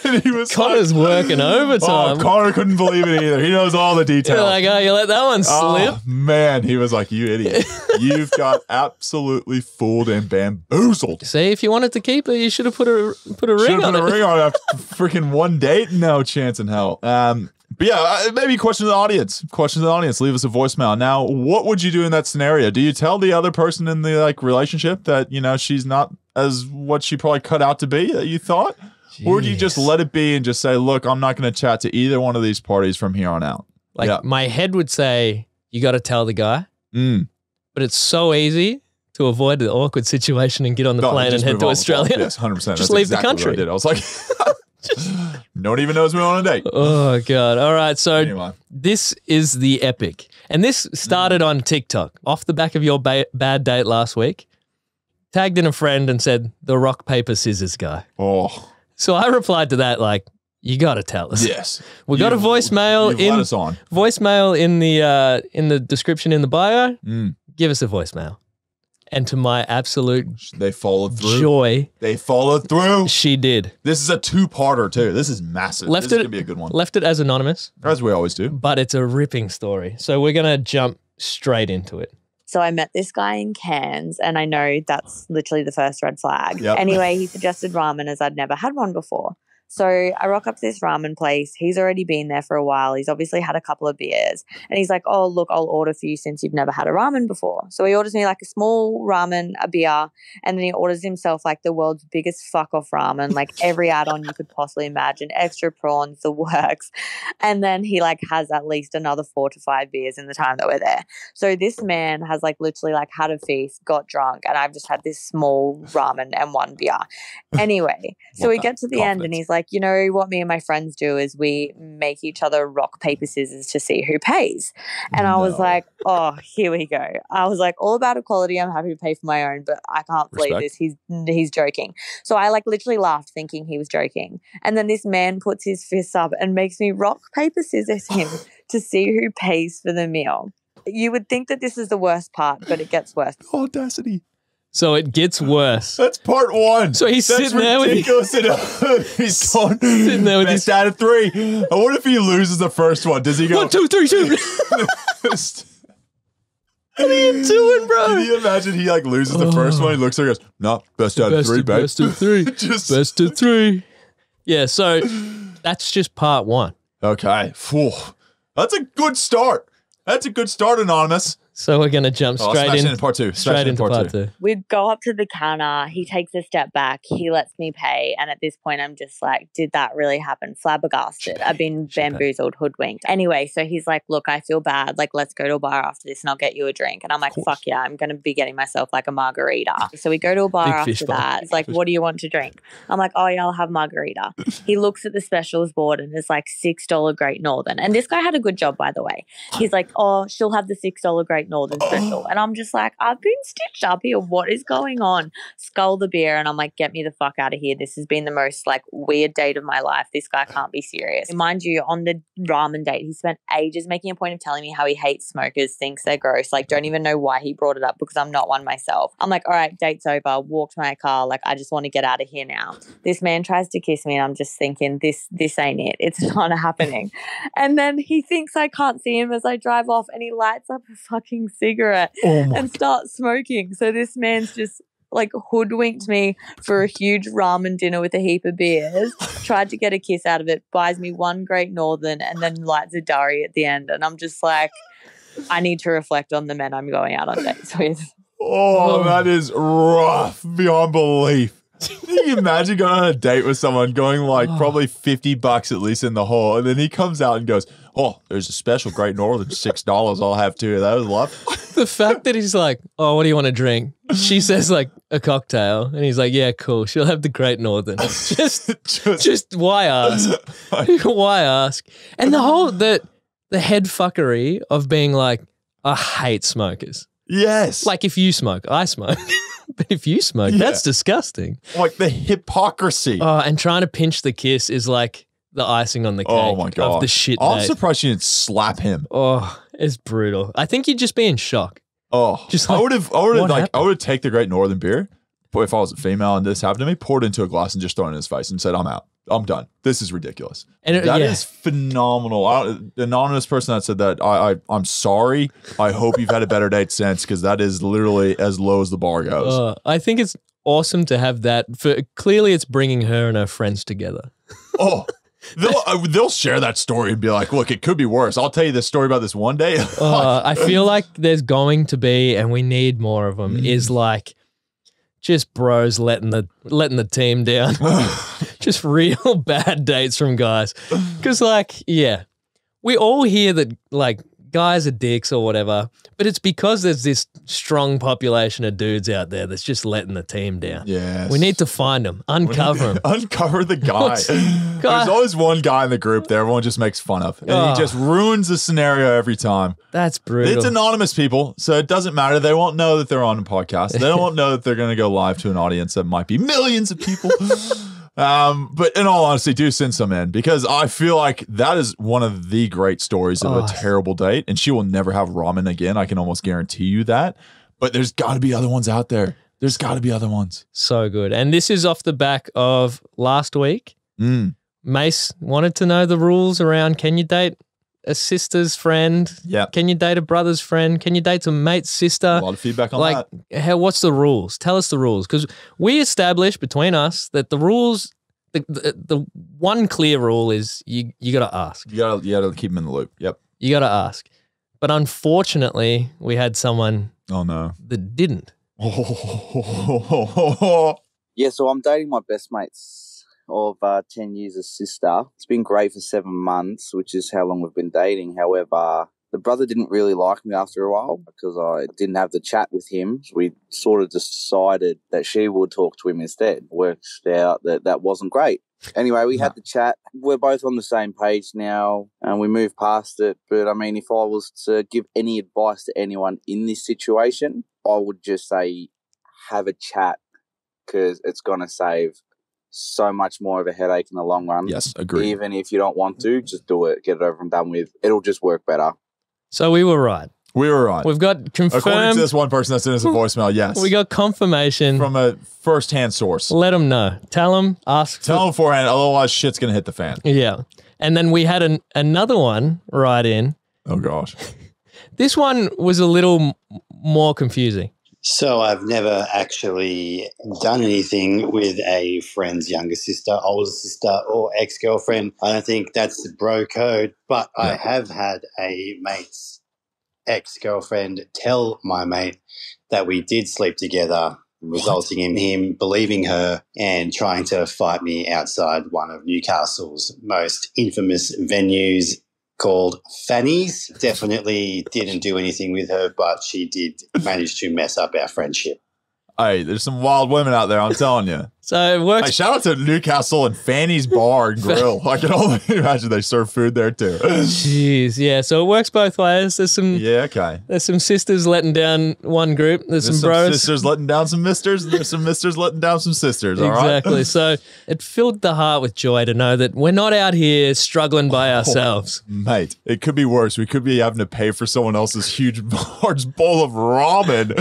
And he was Connor's working overtime. Oh, Connor couldn't believe it either. He knows all the details. You're like, oh, you let that one slip. Oh, man, he was like, you idiot. You've got absolutely fooled and bamboozled. See, if you wanted to keep it, you should have put a ring Should've on put it. a ring on it after freaking one date? No chance in hell. But yeah, maybe question to the audience. Question to the audience. Leave us a voicemail. Now, what would you do in that scenario? Do you tell the other person in the like relationship that, you know, she's not as what she probably cut out to be that you thought? Jeez. Or do you just let it be and just say, look, I'm not going to chat to either one of these parties from here on out? Like my head would say, you got to tell the guy. But it's so easy to avoid the awkward situation and get on the plane and head to Australia. Yes, 100%. Just That's leave exactly the country. what I did. I was like, no one even knows me on a date. Oh, God. All right. So Anyway. this is the epic. And this started on TikTok off the back of your bad date last week. Tagged in a friend and said, the rock, paper, scissors guy. Oh. So I replied to that like, you got to tell us. Yes. We got a voicemail let us on. Voicemail in the description in the bio. Give us a voicemail. And to my absolute They followed through. joy, They followed through. she did. This is a two-parter too. This is massive. This is going to be a good one. Left it as anonymous, As we always do. but it's a ripping story. So we're going to jump straight into it. So I met this guy in Cairns, and I know that's literally the first red flag. Yep. Anyway, he suggested ramen as I'd never had one before. So I rock up to this ramen place. He's already been there for a while. He's obviously had a couple of beers. And he's like, oh, look, I'll order for you since you've never had a ramen before. So he orders me like a small ramen, a beer, and then he orders himself like the world's biggest fuck-off ramen, like every add-on you could possibly imagine, extra prawns, the works. And then he like has at least another 4 to 5 beers in the time that we're there. So this man has like literally like had a feast, got drunk, and I've just had this small ramen and one beer. Anyway, so we get to the end and he's like, you know what me and my friends do is we make each other rock, paper, scissors to see who pays. And I was like, oh, here we go. I was like, all about equality. I'm happy to pay for my own, but I can't believe this. He's joking. So I like literally laughed thinking he was joking. And then this man puts his fists up and makes me rock, paper, scissors him to see who pays for the meal. You would think that this is the worst part, but it gets worse. Audacity. So it gets worse. That's part one. So he's That's sitting there with he's going, sitting there with best out of 3. I wonder if he loses the first one. Does he go 1, 2, 3, shoot. What are you doing, bro? Can you imagine he like loses the first one? He looks like he goes, no, best out of 3, babe. Best of 3. Best of 3. Yeah, so that's just part 1. Okay. Phew. That's a good start. That's a good start, Anonymous. So we're going to jump straight into part 2. Straight into part 2. We go up to the counter. He takes a step back. He lets me pay. And at this point, I'm just like, did that really happen? Flabbergasted. I've been bamboozled, hoodwinked. Anyway, so he's like, look, I feel bad. Like, let's go to a bar after this and I'll get you a drink. And I'm like, fuck yeah, I'm going to be getting myself like a margarita. So we go to a bar after that. He's like, what do you want to drink? I'm like, oh yeah, I'll have margarita. He looks at the specials board and it's like $6 Great Northern. And this guy had a good job, by the way. He's like, oh, she'll have the $6 Great Northern special. And I'm just like, I've been stitched up here. What is going on? Scull the beer. And I'm like, get me the fuck out of here. This has been the most like weird date of my life. This guy can't be serious. And mind you, on the ramen date, he spent ages making a point of telling me how he hates smokers, thinks they're gross. Like, don't even know why he brought it up because I'm not one myself. I'm like, all right, date's over. Walk to my car. Like, I just want to get out of here now. This man tries to kiss me and I'm just thinking, this ain't it. It's not happening. And then he thinks I can't see him as I drive off and he lights up a fucking cigarette and starts smoking. So this man's just like hoodwinked me for a huge ramen dinner with a heap of beers, tried to get a kiss out of it, buys me one Great Northern and then lights a durry at the end. And I'm just like, I need to reflect on the men I'm going out on dates with. Oh, that is rough beyond belief. Can you imagine going on a date with someone going like probably $50 at least in the hole, and then he comes out and goes, oh, there's a special Great Northern, $6 I'll have too. That was love. The fact that he's like, oh, what do you want to drink? She says like a cocktail, and he's like, yeah, cool. She'll have the Great Northern. Just why ask? Why ask? And the whole the head fuckery of being like, I hate smokers. Yes. Like if you smoke, I smoke. But if you smoke, that's disgusting. Like the hypocrisy. Oh, and trying to pinch the kiss is like the icing on the cake. Oh my God. Of the shit I'm date. surprised you didn't slap him. Oh, it's brutal. I think you'd just be in shock. Oh, just like, I would have take the Great Northern beer, but if I was a female and this happened to me, poured it into a glass and just thrown it in his face and said, I'm out. I'm done. This is ridiculous. And That is phenomenal. The anonymous person that said that, I'm sorry. I hope you've had a better date since, because that is literally as low as the bar goes. I think it's awesome to have that. Clearly, it's bringing her and her friends together. Oh, they'll share that story and be like, look, it could be worse. I'll tell you this story about this one day. I feel like there's going to be, and we need more of them, is like just bros letting the team down. Just real bad dates from guys. Because we all hear that like guys are dicks or whatever, but it's because there's this strong population of dudes out there that's just letting the team down. Yes. We need to find them, uncover them. Uncover the guy. There's always one guy in the group that everyone just makes fun of. And he just ruins the scenario every time. That's brutal. It's anonymous people, so it doesn't matter. They won't know that they're on a podcast. They won't know that they're going to go live to an audience that might be millions of people. But in all honesty, do send some in, because I feel like that is one of the great stories of a terrible date, and she will never have ramen again. I can almost guarantee you that. But there's got to be other ones out there. There's got to be other ones. So good. And this is off the back of last week. Mace wanted to know the rules around, can you date a sister's friend? Yeah. Can you date a brother's friend? Can you date a mate's sister? A lot of feedback on that. What's the rules? Tell us the rules. Because we established between us that the rules, the one clear rule is you got to ask. You got to keep them in the loop. Yep. You got to ask. But unfortunately, we had someone that didn't. Yeah, so I'm dating my best mate's of 10 years of sister. It's been great for 7 months, which is how long we've been dating. However, the brother didn't really like me after a while because I didn't have the chat with him. So we sort of decided that she would talk to him instead. Worked out that wasn't great. Anyway, we had the chat. We're both on the same page now and we moved past it. But I mean, if I was to give any advice to anyone in this situation, I would just say have a chat, because it's going to save so much more of a headache in the long run. Yes, agree. Even if you don't want to, just do it. Get it over and done with. It'll just work better. So we were right. We were right. We've got confirmed. According to this one person that sent us a voicemail, yes. We got confirmation. From a first-hand source. Let them know. Tell them, ask. Tell them beforehand, otherwise shit's going to hit the fan. Yeah. And then we had another one right in. Oh, gosh. This one was a little more confusing. So I've never actually done anything with a friend's younger sister, older sister, or ex-girlfriend. I don't think that's the bro code, but I have had a mate's ex-girlfriend tell my mate that we did sleep together, resulting in him believing her and trying to fight me outside one of Newcastle's most infamous venues, called Fanny's. Definitely didn't do anything with her, but she did manage to mess up our friendship. Hey, there's some wild women out there, I'm telling you. So it works. Hey, shout out to Newcastle and Fanny's Bar and Grill. I can only imagine they serve food there too. Jeez, yeah. So it works both ways. There's some There's some sisters letting down one group. There's some bros. Sisters letting down some misters. There's some misters letting down some sisters. All right. Exactly. So it filled the heart with joy to know that we're not out here struggling by ourselves. Mate, it could be worse. We could be having to pay for someone else's huge, large bowl of ramen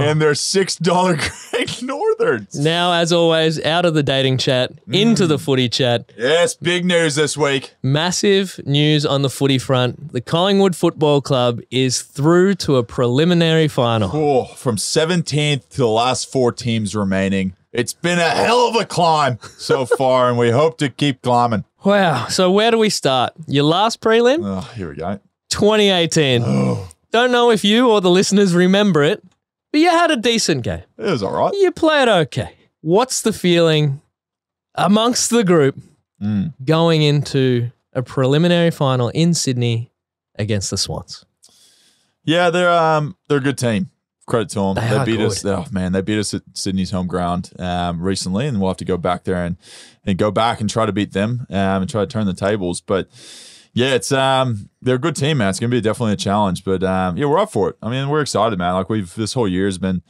and their $6 Great Northerns. Now, as always, out of the dating chat, into the footy chat. Yes, big news this week. Massive news on the footy front. The Collingwood Football Club is through to a preliminary final. Cool. From 17th to the last 4 teams remaining. It's been a hell of a climb so far, and we hope to keep climbing. Wow. So where do we start? Your last prelim? Oh, here we go. 2018. Don't know if you or the listeners remember it, but you had a decent game. It was all right. You played okay. What's the feeling amongst the group going into a preliminary final in Sydney against the Swans? Yeah, they're a good team. Credit to them. They beat good. us. Oh man, they beat us at Sydney's home ground recently, and we'll have to go back there and go back and try to beat them and try to turn the tables. But yeah, it's they're a good team, man. It's gonna be definitely a challenge. But yeah, we're up for it. I mean, we're excited, man. Like this whole year has been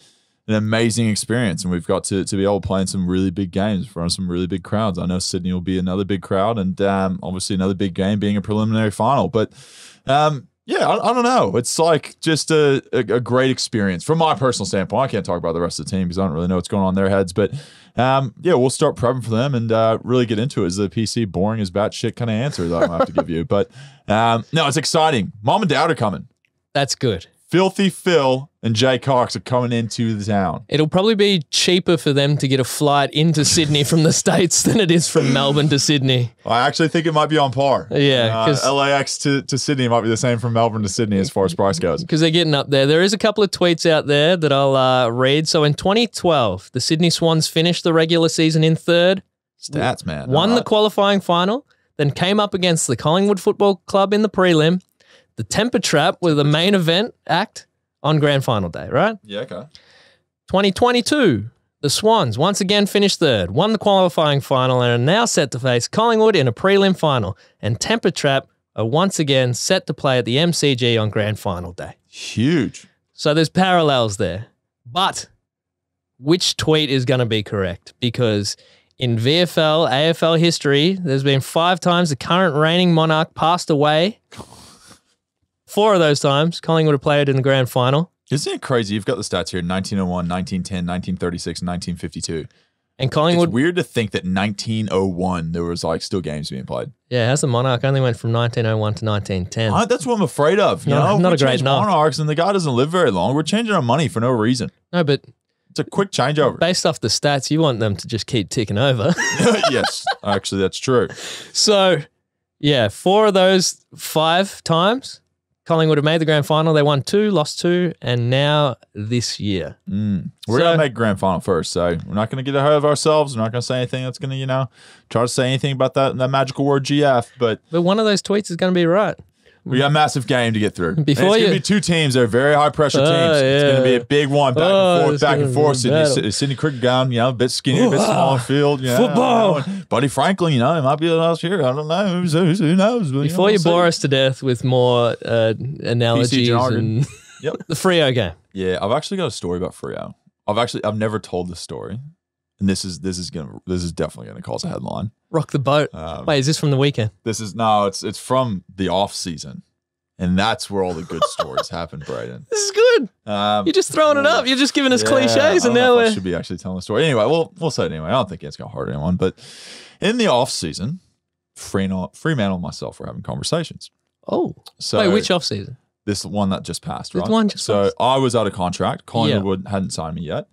an amazing experience, and we've got to be able to play in some really big games in front of some really big crowds. I know Sydney will be another big crowd, and obviously another big game being a preliminary final. But Yeah, I don't know. It's like just a great experience from my personal standpoint. I can't talk about the rest of the team because I don't really know what's going on in their heads. But yeah, we'll start prepping for them and really get into it. Is the PC boring as batshit kind of answer that I'm going to have to give you? But no, it's exciting. Mom and Dad are coming. That's good. Filthy Phil and Jay Cox are coming into the town. It'll probably be cheaper for them to get a flight into Sydney from the States than it is from Melbourne to Sydney. I actually think it might be on par. Yeah. LAX to Sydney might be the same from Melbourne to Sydney as far as price goes. Because they're getting up there. There is a couple of tweets out there that I'll read. So in 2012, the Sydney Swans finished the regular season in third. Stats, man. Won the qualifying final, then came up against the Collingwood Football Club in the prelim. The Temper Trap with the main event act on grand final day, right? Yeah, okay. 2022, the Swans once again finished third, won the qualifying final, and are now set to face Collingwood in a prelim final. And Temper Trap are once again set to play at the MCG on grand final day. Huge. So there's parallels there. But which tweet is going to be correct? Because in VFL, AFL history, there's been 5 times the current reigning monarch passed away. 4 of those times, Collingwood have played in the grand final. Isn't it crazy? You've got the stats here, 1901, 1910, 1936, and 1952. And Collingwood... It's weird to think that 1901, there was like still games being played. Yeah, how's the Monarch only went from 1901 to 1910? That's what I'm afraid of. You know? Not a great knock. Monarchs and the guy doesn't live very long. We're changing our money for no reason. No, but... It's a quick changeover. Based off the stats, you want them to just keep ticking over. Yes, actually, that's true. So, yeah, 4 of those 5 times... Collingwood have made the grand final. They won 2, lost 2, and now this year. We're going to make grand final first, so we're not going to get ahead of ourselves. We're not going to say anything that's going to, try to say anything about that magical word GF. But one of those tweets is going to be right. We got a massive game to get through. It's Before going to be 2 teams. They're very high-pressure teams. Yeah. It's going to be a big one, back and forth. Sydney Sydney Cricket Ground, a bit skinnier, a bit smaller field. Football. Buddy Franklin, it might be last year. I don't know. Who knows? Before you bore us to death with more analogies and Yep. the Freo game. Yeah, I've actually got a story about Freo. I've never told this story, and this is definitely gonna cause a headline. Rock the boat. Wait, is this from the weekend? It's from the off season, and that's where all the good stories happen, Brayden. This is good. You're just throwing it up. You're just giving us cliches, and now I should be actually telling the story. Anyway, we'll say it anyway. I don't think it's gonna hurt anyone, but in the off season, Fremantle and myself were having conversations. Oh, so wait, which off season? This one that just passed, right? The one just passed. I was out of contract. Collingwood hadn't signed me yet.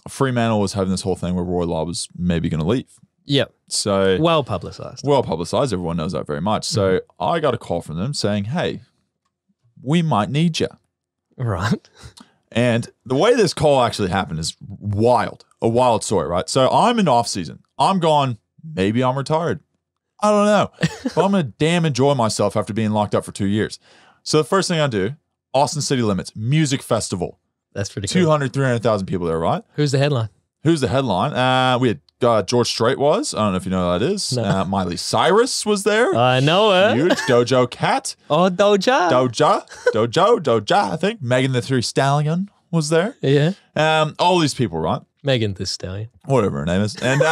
Fremantle was having this whole thing where Roy Law was maybe going to leave. Yep. So well publicized. Everyone knows that very much. So I got a call from them saying, "Hey, we might need you." Right. And the way this call actually happened is wild. A wild story, right? So I'm in off season. I'm gone. Maybe I'm retired. I don't know. But I'm going to damn enjoy myself after being locked up for 2 years. So the first thing I do, Austin City Limits Music Festival. That's pretty cool. 200, 300,000 people there, right? Who's the headline? We had George Strait was. I don't know if you know who that is. No. Miley Cyrus was there. I know her. Huge. Dojo Cat. Oh, Doja, I think. Megan the Three Stallion was there. Yeah. All these people, right? Megan the Stallion. Whatever her name is. And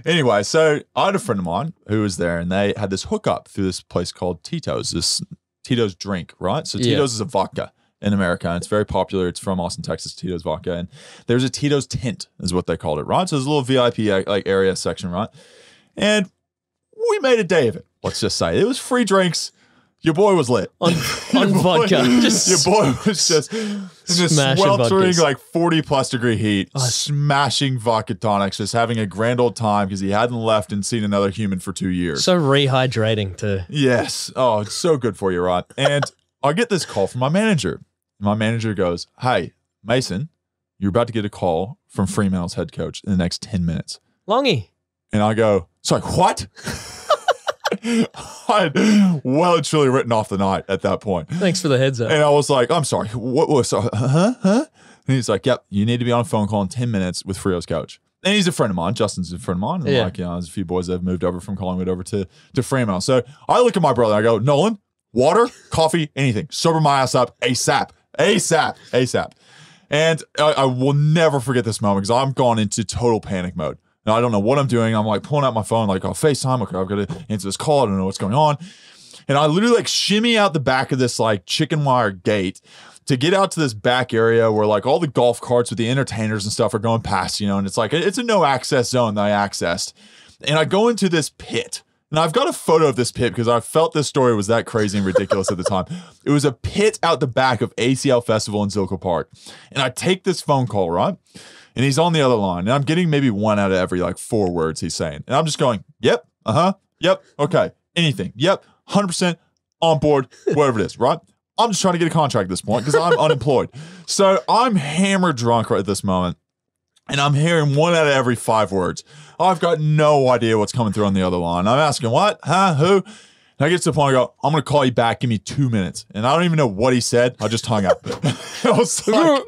anyway, so I had a friend of mine who was there, and they had this hookup through this place called Tito's, this Tito's drink, right? So Tito's is a vodka in America, and it's very popular. It's from Austin, Texas, Tito's vodka. And there's a Tito's tent is what they called it, right? So there's a little VIP like area section, right? And we made a day of it, let's just say. It was free drinks. Your boy was lit. On vodka. Your boy was just in this sweltering, like 40-plus degree heat, smashing vodka tonics, just having a grand old time because he hadn't left and seen another human for 2 years. So rehydrating too. Yes. Oh, it's so good for you, right? And I get this call from my manager. My manager goes, "Hey, Mason, you're about to get a call from Fremantle's head coach in the next 10 minutes. Longy." And I go, "Sorry, what?" I had well and truly written off the night at that point. Thanks for the heads up. And I was like, "I'm sorry, what was, huh? And he's like, "Yep, you need to be on a phone call in 10 minutes with Freo's coach." And he's a friend of mine. Justin's a friend of mine. And like, there's a few boys that have moved over from Collingwood over to Fremantle. So I look at my brother and I go, "Nolan, water, coffee, anything. Sober my ass up ASAP. And I will never forget this moment because I'm gone into total panic mode. Now, I don't know what I'm doing. I'm like pulling out my phone, like, "Oh, FaceTime. Okay, I've got to answer this call. I don't know what's going on." And I literally like shimmy out the back of this like chicken wire gate to get out to this back area where like all the golf carts with the entertainers and stuff are going past, you know, and it's like, it's a no access zone that I accessed. And I go into this pit. And I've got a photo of this pit because I felt this story was that crazy and ridiculous at the time. It was a pit out the back of ACL Festival in Zilker Park. And I take this phone call, right? And he's on the other line. And I'm getting maybe one out of every like 4 words he's saying. And I'm just going, yep, yep, okay, anything, yep, 100% on board, whatever it is, right? I'm just trying to get a contract at this point because I'm unemployed. So I'm hammered drunk right at this moment. And I'm hearing 1 out of every 5 words. I've got no idea what's coming through on the other line. I'm asking, what? Huh? Who? And I get to the point, I go, I'm going to call you back. Give me 2 minutes. And I don't even know what he said. I just hung up. I was like,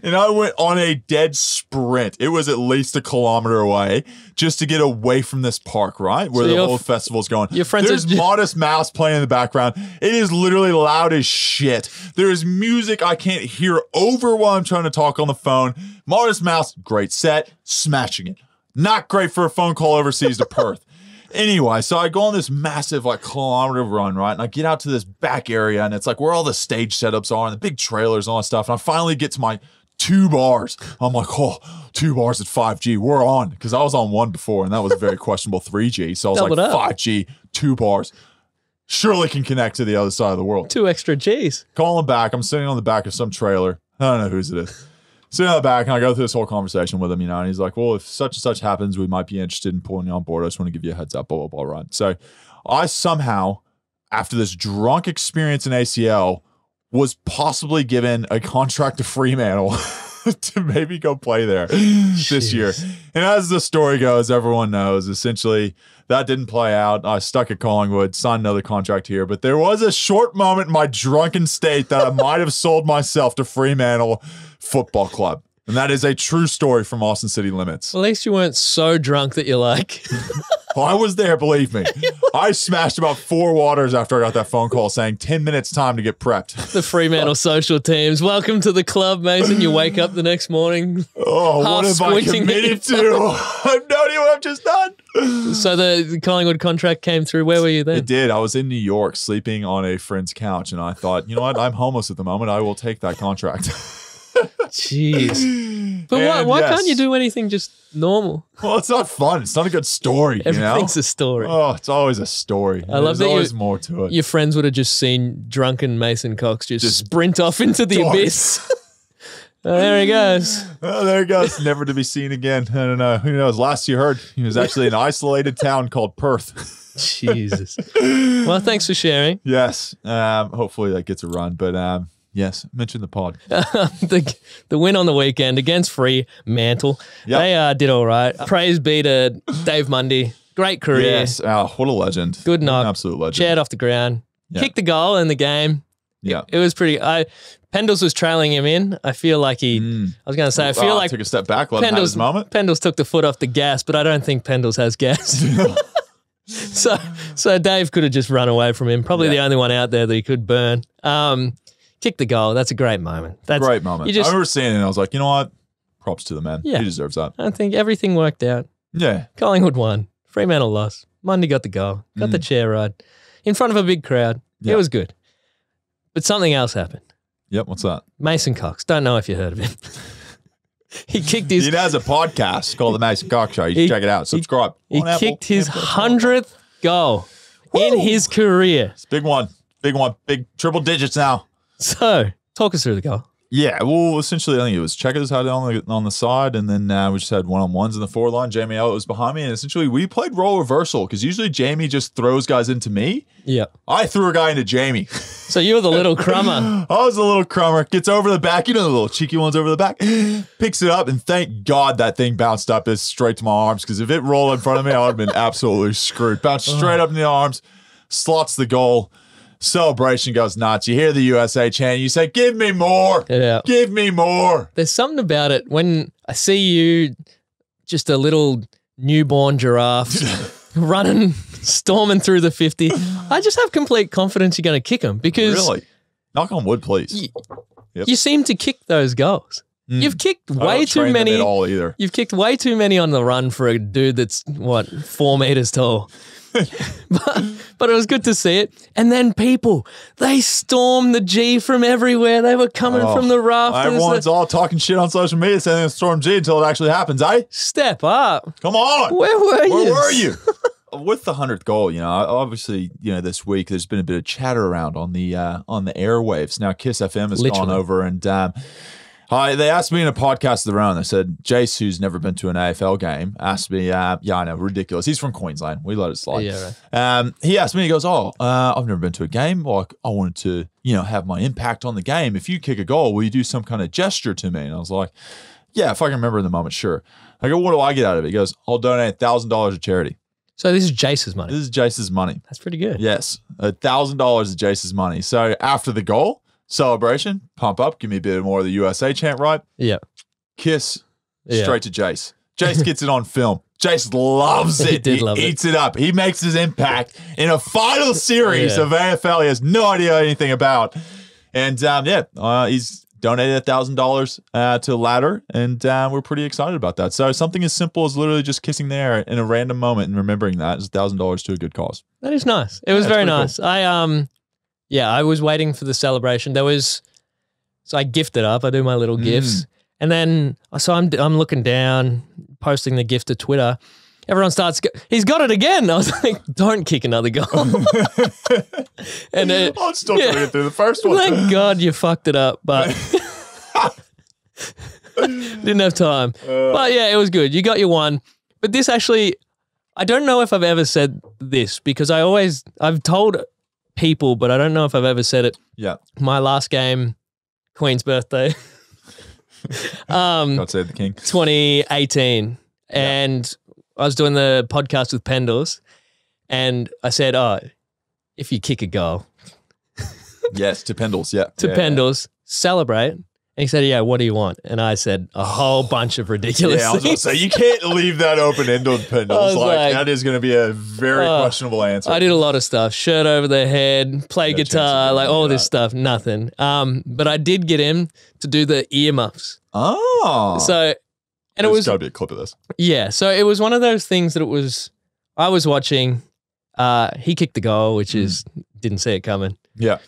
and I went on a dead sprint. It was at least 1 kilometer away just to get away from this park, right? Where the whole festival's going. Your friends There's Modest Mouse playing in the background. It is literally loud as shit. There is music I can't hear over while I'm trying to talk on the phone. Modest Mouse, great set, smashing it. Not great for a phone call overseas to Perth. Anyway, so I go on this massive like kilometer run, right? And I get out to this back area and it's like where all the stage setups are and the big trailers and all that stuff. And I finally get to my 2 bars. I'm like, oh, 2 bars at 5G. We're on. Because I was on 1 before and that was a very questionable 3G. So I was Doubled like, up. 5G, 2 bars. Surely can connect to the other side of the world. 2 extra G's. Calling back. I'm sitting on the back of some trailer. I don't know whose it is. Sitting on the back, and I go through this whole conversation with him, you know, and he's like, well, if such and such happens, we might be interested in pulling you on board. I just want to give you a heads up, blah, blah, blah, right? So I somehow, after this drunk experience in ACL, was possibly given a contract to Fremantle to maybe go play there this year. And as the story goes, everyone knows, essentially, that didn't play out. I stuck at Collingwood, signed another contract here. But there was a short moment in my drunken state that I might have sold myself to Fremantle Football Club. And that is a true story from Austin City Limits. At least you weren't so drunk that you're like... I was there, believe me. I smashed about 4 waters after I got that phone call saying 10 minutes time to get prepped. The Fremantle social teams. Welcome to the club, Mason. You wake up the next morning. Oh, what have I committed to? I have no idea what I've just done. So the Collingwood contract came through. Where were you then? It did. I was in New York sleeping on a friend's couch, and I thought, you know what? I'm homeless at the moment. I will take that contract. Jeez. But why can't you do anything just normal? Well, it's not fun. It's not a good story. Everything's a story. Oh, it's always a story. I love that There's always more to it. Your friends would have just seen drunken Mason Cox just sprint off into the abyss. Oh, there he goes. Oh, there he goes. Never to be seen again. I don't know. Who knows? Last you heard, he was actually in an isolated town called Perth. Jesus. Well, thanks for sharing. Yes. Hopefully that gets a run. But yes, mention the pod. The win on the weekend against Fremantle. Yep. They did all right. Praise be to Dave Mundy. Great career. Yes. Oh, what a legend. Good knock. Absolute legend. Chaired off the ground. Yeah. Kicked the goal in the game. Yeah. It was pretty... Pendles was trailing him in. I feel like I was going to say, I feel like... Took a step back, let him have his moment. Pendles took the foot off the gas, but I don't think Pendles has gas. So Dave could have just run away from him. Probably the only one out there that he could burn. Kick the goal. That's a great moment. That's great moment. I remember seeing it and I was like, you know what? Props to the man. Yeah. He deserves that. I think everything worked out. Yeah. Collingwood won. Fremantle lost. Mundy got the goal. Got the chair ride. In front of a big crowd. Yeah. It was good. But something else happened. Yep. What's that? Mason Cox. Don't know if you heard of him. He kicked his... He has a podcast called The Mason Cox Show. You should check it out. Subscribe. He kicked his 100th goal in his career. It's a big one. Big one. Big triple digits now. So, talk us through the goal. Yeah, well, essentially, I think it was checkers had it on the side, and then we just had one-on-ones in the forward line. Jamie Elliott was behind me, and essentially we played role reversal because usually Jamie just throws guys into me. Yeah. I threw a guy into Jamie. So you were the little crummer. I was the little crummer. Gets over the back. You know the little cheeky ones over the back. Picks it up, and thank God that thing bounced up straight to my arms because if it rolled in front of me, I would have been absolutely screwed. Bounced straight up in the arms, slots the goal. Celebration goes nuts. You hear the USA chant. You say, give me more. Yeah. Give me more. There's something about it when I see you, just a little newborn giraffe running, storming through the 50. I just have complete confidence you're going to kick them because... Really? Knock on wood, please. You seem to kick those goals. You've kicked way too many. At all either. You've kicked way too many on the run for a dude that's, 4 meters tall. but it was good to see it. And then people, they stormed the G from everywhere. They were coming from the rafters. Everyone's all talking shit on social media saying it's Storm G until it actually happens, eh? Step up. Come on. Where were you? Where were you? With the 100th goal, obviously, this week there's been a bit of chatter around on the airwaves. Now, Kiss FM has gone over and they asked me in a podcast of their own. They said, Jace, who's never been to an AFL game, asked me, I know, ridiculous. He's from Queensland. We let it slide. Yeah, right. He asked me, he goes, I've never been to a game. Like, I wanted to, have my impact on the game. If you kick a goal, will you do some kind of gesture to me? And I was like, yeah, if I can remember in the moment, sure. I go, what do I get out of it? He goes, I'll donate $1,000 to charity. So this is Jace's money. This is Jace's money. That's pretty good. Yes, $1,000 is Jace's money. So after the goal, celebration, pump up, give me a bit more of the USA chant, right? Yeah. Kiss, straight to Jace. Jace gets it on film. Jace loves it. He eats it up. He makes his impact in a final series of AFL he has no idea anything about. And he's donated $1,000 to Ladder, and we're pretty excited about that. So something as simple as literally just kissing the air in a random moment and remembering that is $1,000 to a good cause. That is nice. It was very nice. Cool. I was waiting for the celebration. So I gifted up. I do my little gifts, and then I'm looking down, posting the gift to Twitter. Everyone starts, he's got it again. I was like, don't kick another goal. And I'm still trying to get through the first one. Thank God you fucked it up, but didn't have time. But yeah, it was good. You got your one. But this actually, I don't know if I've ever said this because I've told people, but I don't know if I've ever said it. Yeah. My last game, Queen's birthday. God save the king. 2018. And I was doing the podcast with Pendles, and I said, if you kick a goal. Yes, to Pendles, yeah. Pendles, celebrate. And he said, yeah, what do you want? And I said, a whole bunch of ridiculous I was going to say, you can't leave that open-ended, Pendles. Like, that is going to be a very questionable answer. I did a lot of stuff. Shirt over the head, play guitar, like all this stuff, nothing. But I did get him to do the earmuffs. Oh. So... And there's got to be a clip of this. Yeah, so it was one of those things that I was watching. He kicked the goal, which didn't see it coming. Yeah.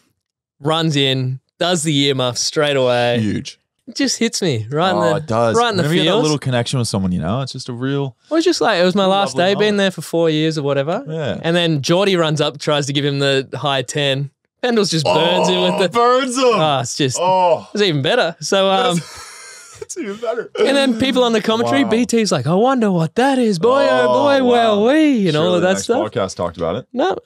Runs in, does the earmuff straight away. Huge. It just hits me right in the it does. Right in the feels. You get a feels. little connection with someone, it's just a real... It was just like, it was my last day, been there for 4 years or whatever. Yeah. And then Geordie runs up, tries to give him the high 10. Pendles just burns him with the... Burns him! It's just... It's even better. So... It's even better. And then people on the commentary, BT's like, I wonder what that is, boy, oh boy, well, all of that stuff. Podcast talked about it. No,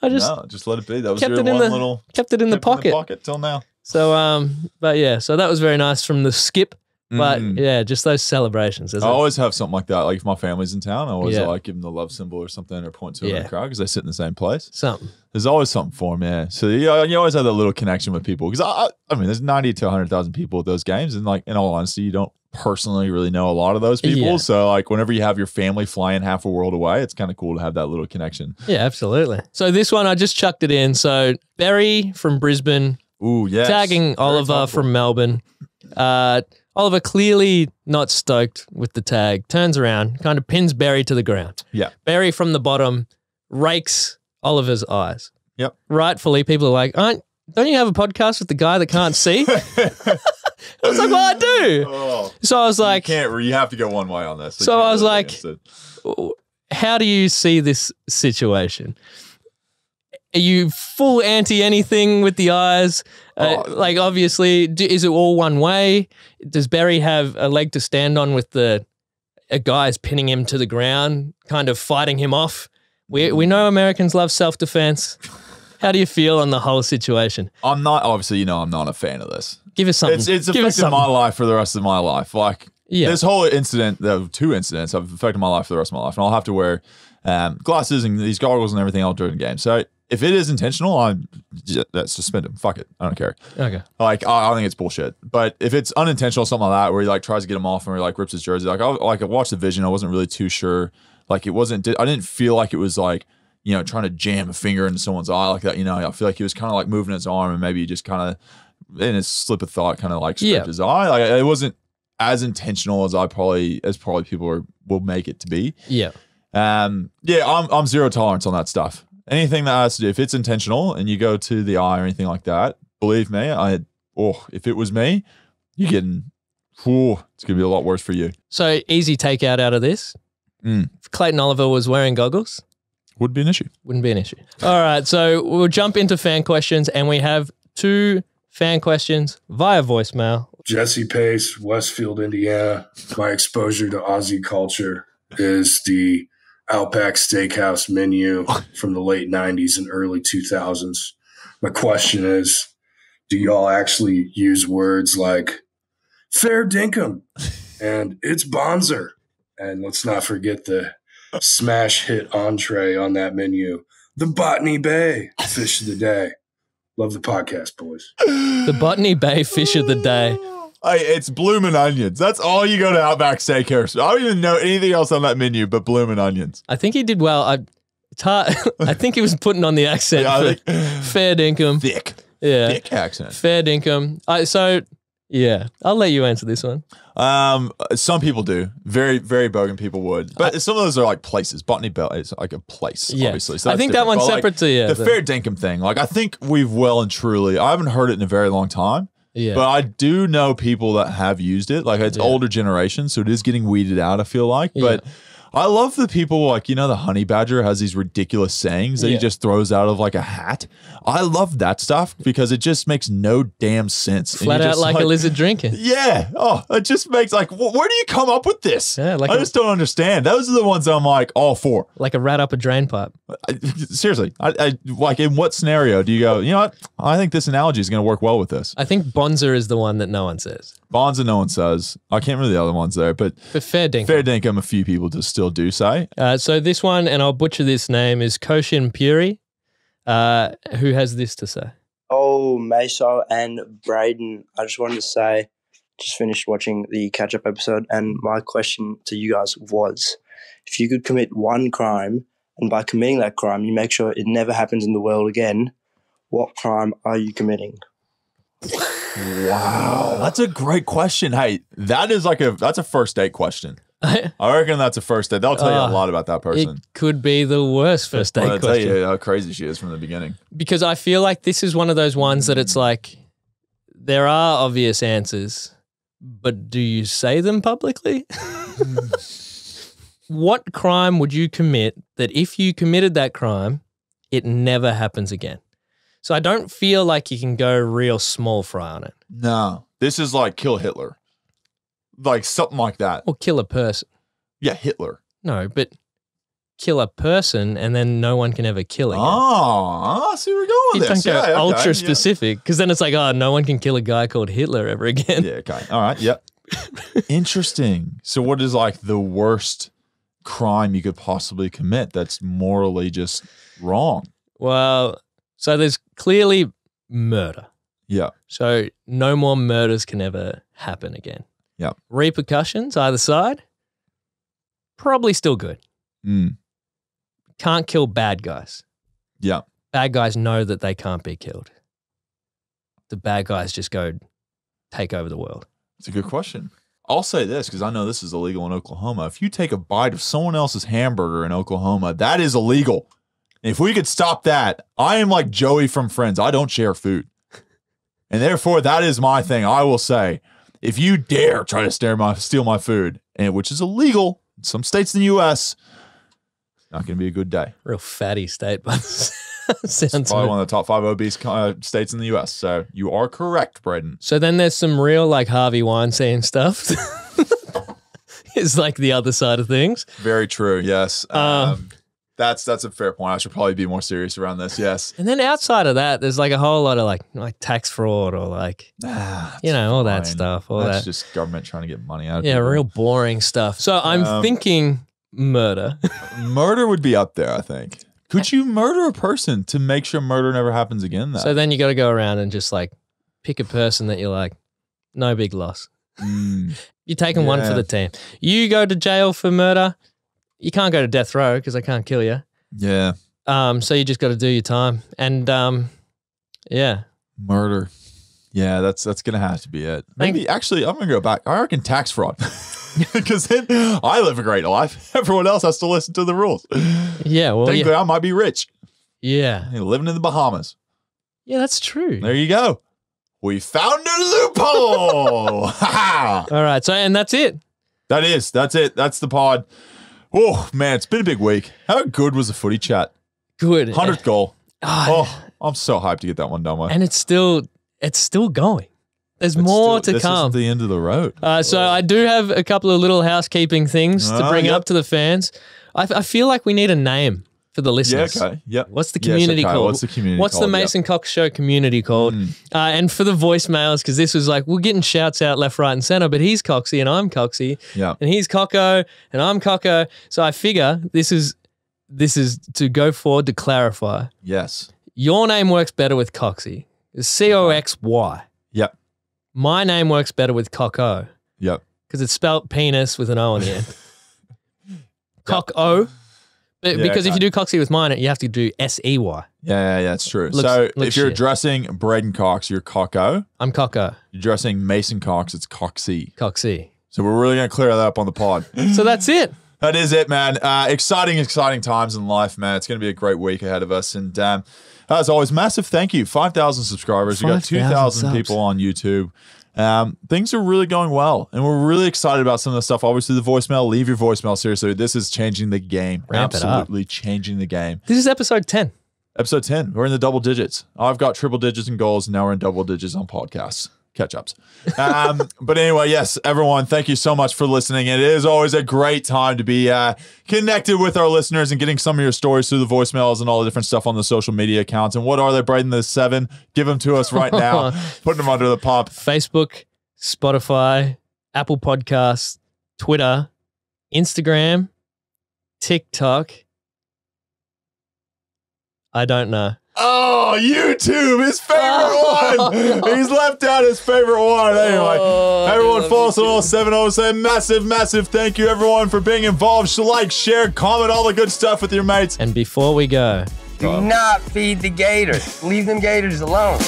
just let it be. That was kept your it in one little... Kept it in the pocket. Till now. So, but yeah, so that was very nice from the skip. But yeah, just those celebrations. I always have something like that. Like if my family's in town, I always like give them the love symbol or something or point to it in the crowd because they sit in the same place. Something. There's always something for them, yeah. So you always have that little connection with people because I mean, there's 90 to 100,000 people at those games, and like in all honesty, you don't personally really know a lot of those people. Yeah. So like whenever you have your family flying half a world away, it's kind of cool to have that little connection. Yeah, absolutely. So this one, I just chucked it in. So Barry from Brisbane. Ooh, yes. Tagging Oliver from Melbourne. Oliver clearly not stoked with the tag, turns around, kind of pins Barry to the ground. Yeah. Barry from the bottom rakes Oliver's eyes. Yep. Rightfully, people are like, don't you have a podcast with the guy that can't see? I was like, well, I do. Oh, so I was like, you have to go one way on this. So I was like, how do you see this situation? Are you full anti anything with the eyes? Like, obviously, is it all one way? Does Barry have a leg to stand on with a guy's pinning him to the ground, kind of fighting him off? We know Americans love self-defense. How do you feel on the whole situation? I'm not a fan of this. Give us something. It's affected my life for the rest of my life. Like, this whole incident, the two incidents have affected my life for the rest of my life. And I'll have to wear glasses and these goggles and everything else during the game. So if it is intentional, let's suspend him. Fuck it. I don't care. Okay. Like, I think it's bullshit. But if it's unintentional, something like that, where he like tries to get him off and he like rips his jersey, like I watched the vision. I wasn't really too sure. Like, I didn't feel like it was like, trying to jam a finger into someone's eye like that. I feel like he was kind of like moving his arm and maybe just kind of, in his slip of thought, kind of like scraped his eye. Like, it wasn't as intentional as probably people will make it to be. Yeah. I'm zero tolerance on that stuff. Anything that has to do, if it's intentional and you go to the eye or anything like that, believe me, if it was me, you're getting, it's going to be a lot worse for you. So easy takeout out of this. If Clayton Oliver was wearing goggles, Wouldn't be an issue. Wouldn't be an issue. All right, so we'll jump into fan questions, and we have 2 fan questions via voicemail. Jesse Pace, Westfield, Indiana. My exposure to Aussie culture is the Outback Steakhouse menu from the late 90s and early 2000s. My question is, do y'all actually use words like fair dinkum and it's bonzer? And let's not forget the smash hit entree on that menu, the Botany Bay fish of the day. Love the podcast, boys. The Botany Bay fish of the day. Hey, it's bloomin' onions. That's all you go to Outback Steakhouse. I don't even know anything else on that menu but bloomin' onions. I think he did well. I think he was putting on the accent for fair dinkum. Thick accent. Fair dinkum. I'll let you answer this one. Some people do. Very, very bogan people would. But some of those are like places. Botany Bay is like a place, obviously. So I think that one's separate to the fair dinkum thing. Like, I think we've well and truly, I haven't heard it in a very long time. Yeah. But I do know people that have used it. Like, it's older generation, so it is getting weeded out, I feel like. But I love the people, like, the honey badger has these ridiculous sayings that he just throws out of like a hat. I love that stuff because it just makes no damn sense. Flat out like a lizard drinking. Yeah. Oh, it just makes like, where do you come up with this? Yeah, I just don't understand. Those are the ones I'm like all for. Like a rat up a drain pipe. Seriously. I like, in what scenario do you go, you know what? I think this analogy is going to work well with this. I think bonzer is the one that no one says. Bonza, no one says. I can't remember the other ones there, but fair dinkum. Fair dinkum, a few people just still do say. So this one, and I'll butcher this name, is Koshin Puri, who has this to say. Oh, Meso and Brayden, I just wanted to say, just finished watching the catch-up episode, and my question to you guys was, if you could commit one crime, and by committing that crime, you make sure it never happens in the world again, what crime are you committing? Wow, that's a great question. Hey, that's a first date question. I reckon that's a first date. They'll tell you a lot about that person. It could be the worst first date question. They'll tell you how crazy she is from the beginning. Because I feel like this is one of those ones that it's like, there are obvious answers, but do you say them publicly? What crime would you commit that if you committed that crime, it never happens again? So I don't feel like you can go real small fry on it. No, this is like kill Hitler. Like something like that. Or kill a person. Yeah, Hitler. No, but kill a person and then no one can ever kill again. Oh, I see where we're going with this. You don't go ultra specific because then it's like, no one can kill a guy called Hitler ever again. Yeah, okay. All right, yep. Interesting. So what is like the worst crime you could possibly commit that's morally just wrong? Well, so there's clearly murder. Yeah. So no more murders can ever happen again. Yeah. Repercussions either side, probably still good. Can't kill bad guys. Yeah. Bad guys know that they can't be killed. The bad guys just go take over the world. It's a good question. I'll say this because I know this is illegal in Oklahoma. If you take a bite of someone else's hamburger in Oklahoma, that is illegal. If we could stop that, I am like Joey from Friends. I don't share food. And therefore, that is my thing. I will say, if you dare try to steal my food, which is illegal in some states in the U.S., it's not going to be a good day. Real fatty state, but sounds probably one of the top 5 obese states in the U.S. So you are correct, Brayden. So then there's some real like Harvey Weinstein stuff. It's like the other side of things. Very true. Yes. That's a fair point. I should probably be more serious around this. Yes. And then outside of that, there's like a whole lot of like tax fraud or like, all that stuff. That's just government trying to get money out of people. people. Real boring stuff. So I'm thinking murder. Murder would be up there, I think. Could you murder a person to make sure murder never happens again, though? So then you got to go around and just like pick a person that you're like, no big loss. You're taking one for the team. You go to jail for murder. You can't go to death row because they can't kill you. Yeah. So you just got to do your time. And murder. Yeah, that's gonna have to be it. Maybe actually, I'm gonna go back. I reckon tax fraud because then I live a great life. Everyone else has to listen to the rules. Yeah, well, technically, I might be rich. Yeah. You're living in the Bahamas. Yeah, that's true. There you go. We found a loophole. All right. So, and that's it. That's it. That's the pod. Oh, man, it's been a big week. How good was the footy chat? Good. 100th goal. Oh, I'm so hyped to get that one done with. And it's still going. There's more to come. This is the end of the road. So I do have a couple of little housekeeping things to bring up to the fans. I feel like we need a name for the listeners. Yeah, okay. Yep. What's the community called? What's the community What's the Mason Cox Show community called? And for the voicemails, because this was like, we're getting shouts out left, right, and center, but he's Coxie and I'm Coxie. Yeah. And he's Cocko and I'm Cocko. So I figure this is to go forward to clarify. Yes. Your name works better with Coxie. It's COXY. Yep. My name works better with Cocko. Yep. Because it's spelt penis with an O on the end. Cock-O. Because if you do Coxie with mine, you have to do SEY. Yeah, it's true. Looks if you're shit. addressing Brayden Cocks, you're Cocko. I'm Cocko. You're addressing Mason Cox, it's Coxie. Coxie. So we're really going to clear that up on the pod. So that's it. That is it, man. Exciting times in life, man. It's going to be a great week ahead of us. And as always, massive thank you. 5,000 subscribers. We got 2,000 people on YouTube. Things are really going well, and we're really excited about some of the stuff. Obviously, the voicemail. Leave your voicemail. Seriously, this is changing the game. Ramp it up. Absolutely changing the game. This is episode 10. Episode 10. We're in the double digits. I've got triple digits in goals, and now we're in double digits on podcasts. Catch-ups. But anyway, yes, everyone, thank you so much for listening. It is always a great time to be connected with our listeners and getting some of your stories through the voicemails and all the different stuff on the social media accounts. And what are they, Brayden? The 7? Give them to us right now. Putting them under the pump. Facebook, Spotify, Apple Podcasts, Twitter, Instagram, TikTok. I don't know. Oh, YouTube, his favorite one. He's left out his favorite one. Anyway, everyone follow us on all 7 Say massive thank you, everyone, for being involved. Like, share, comment, all the good stuff with your mates. And before we go, do not feed the gators. Leave them gators alone.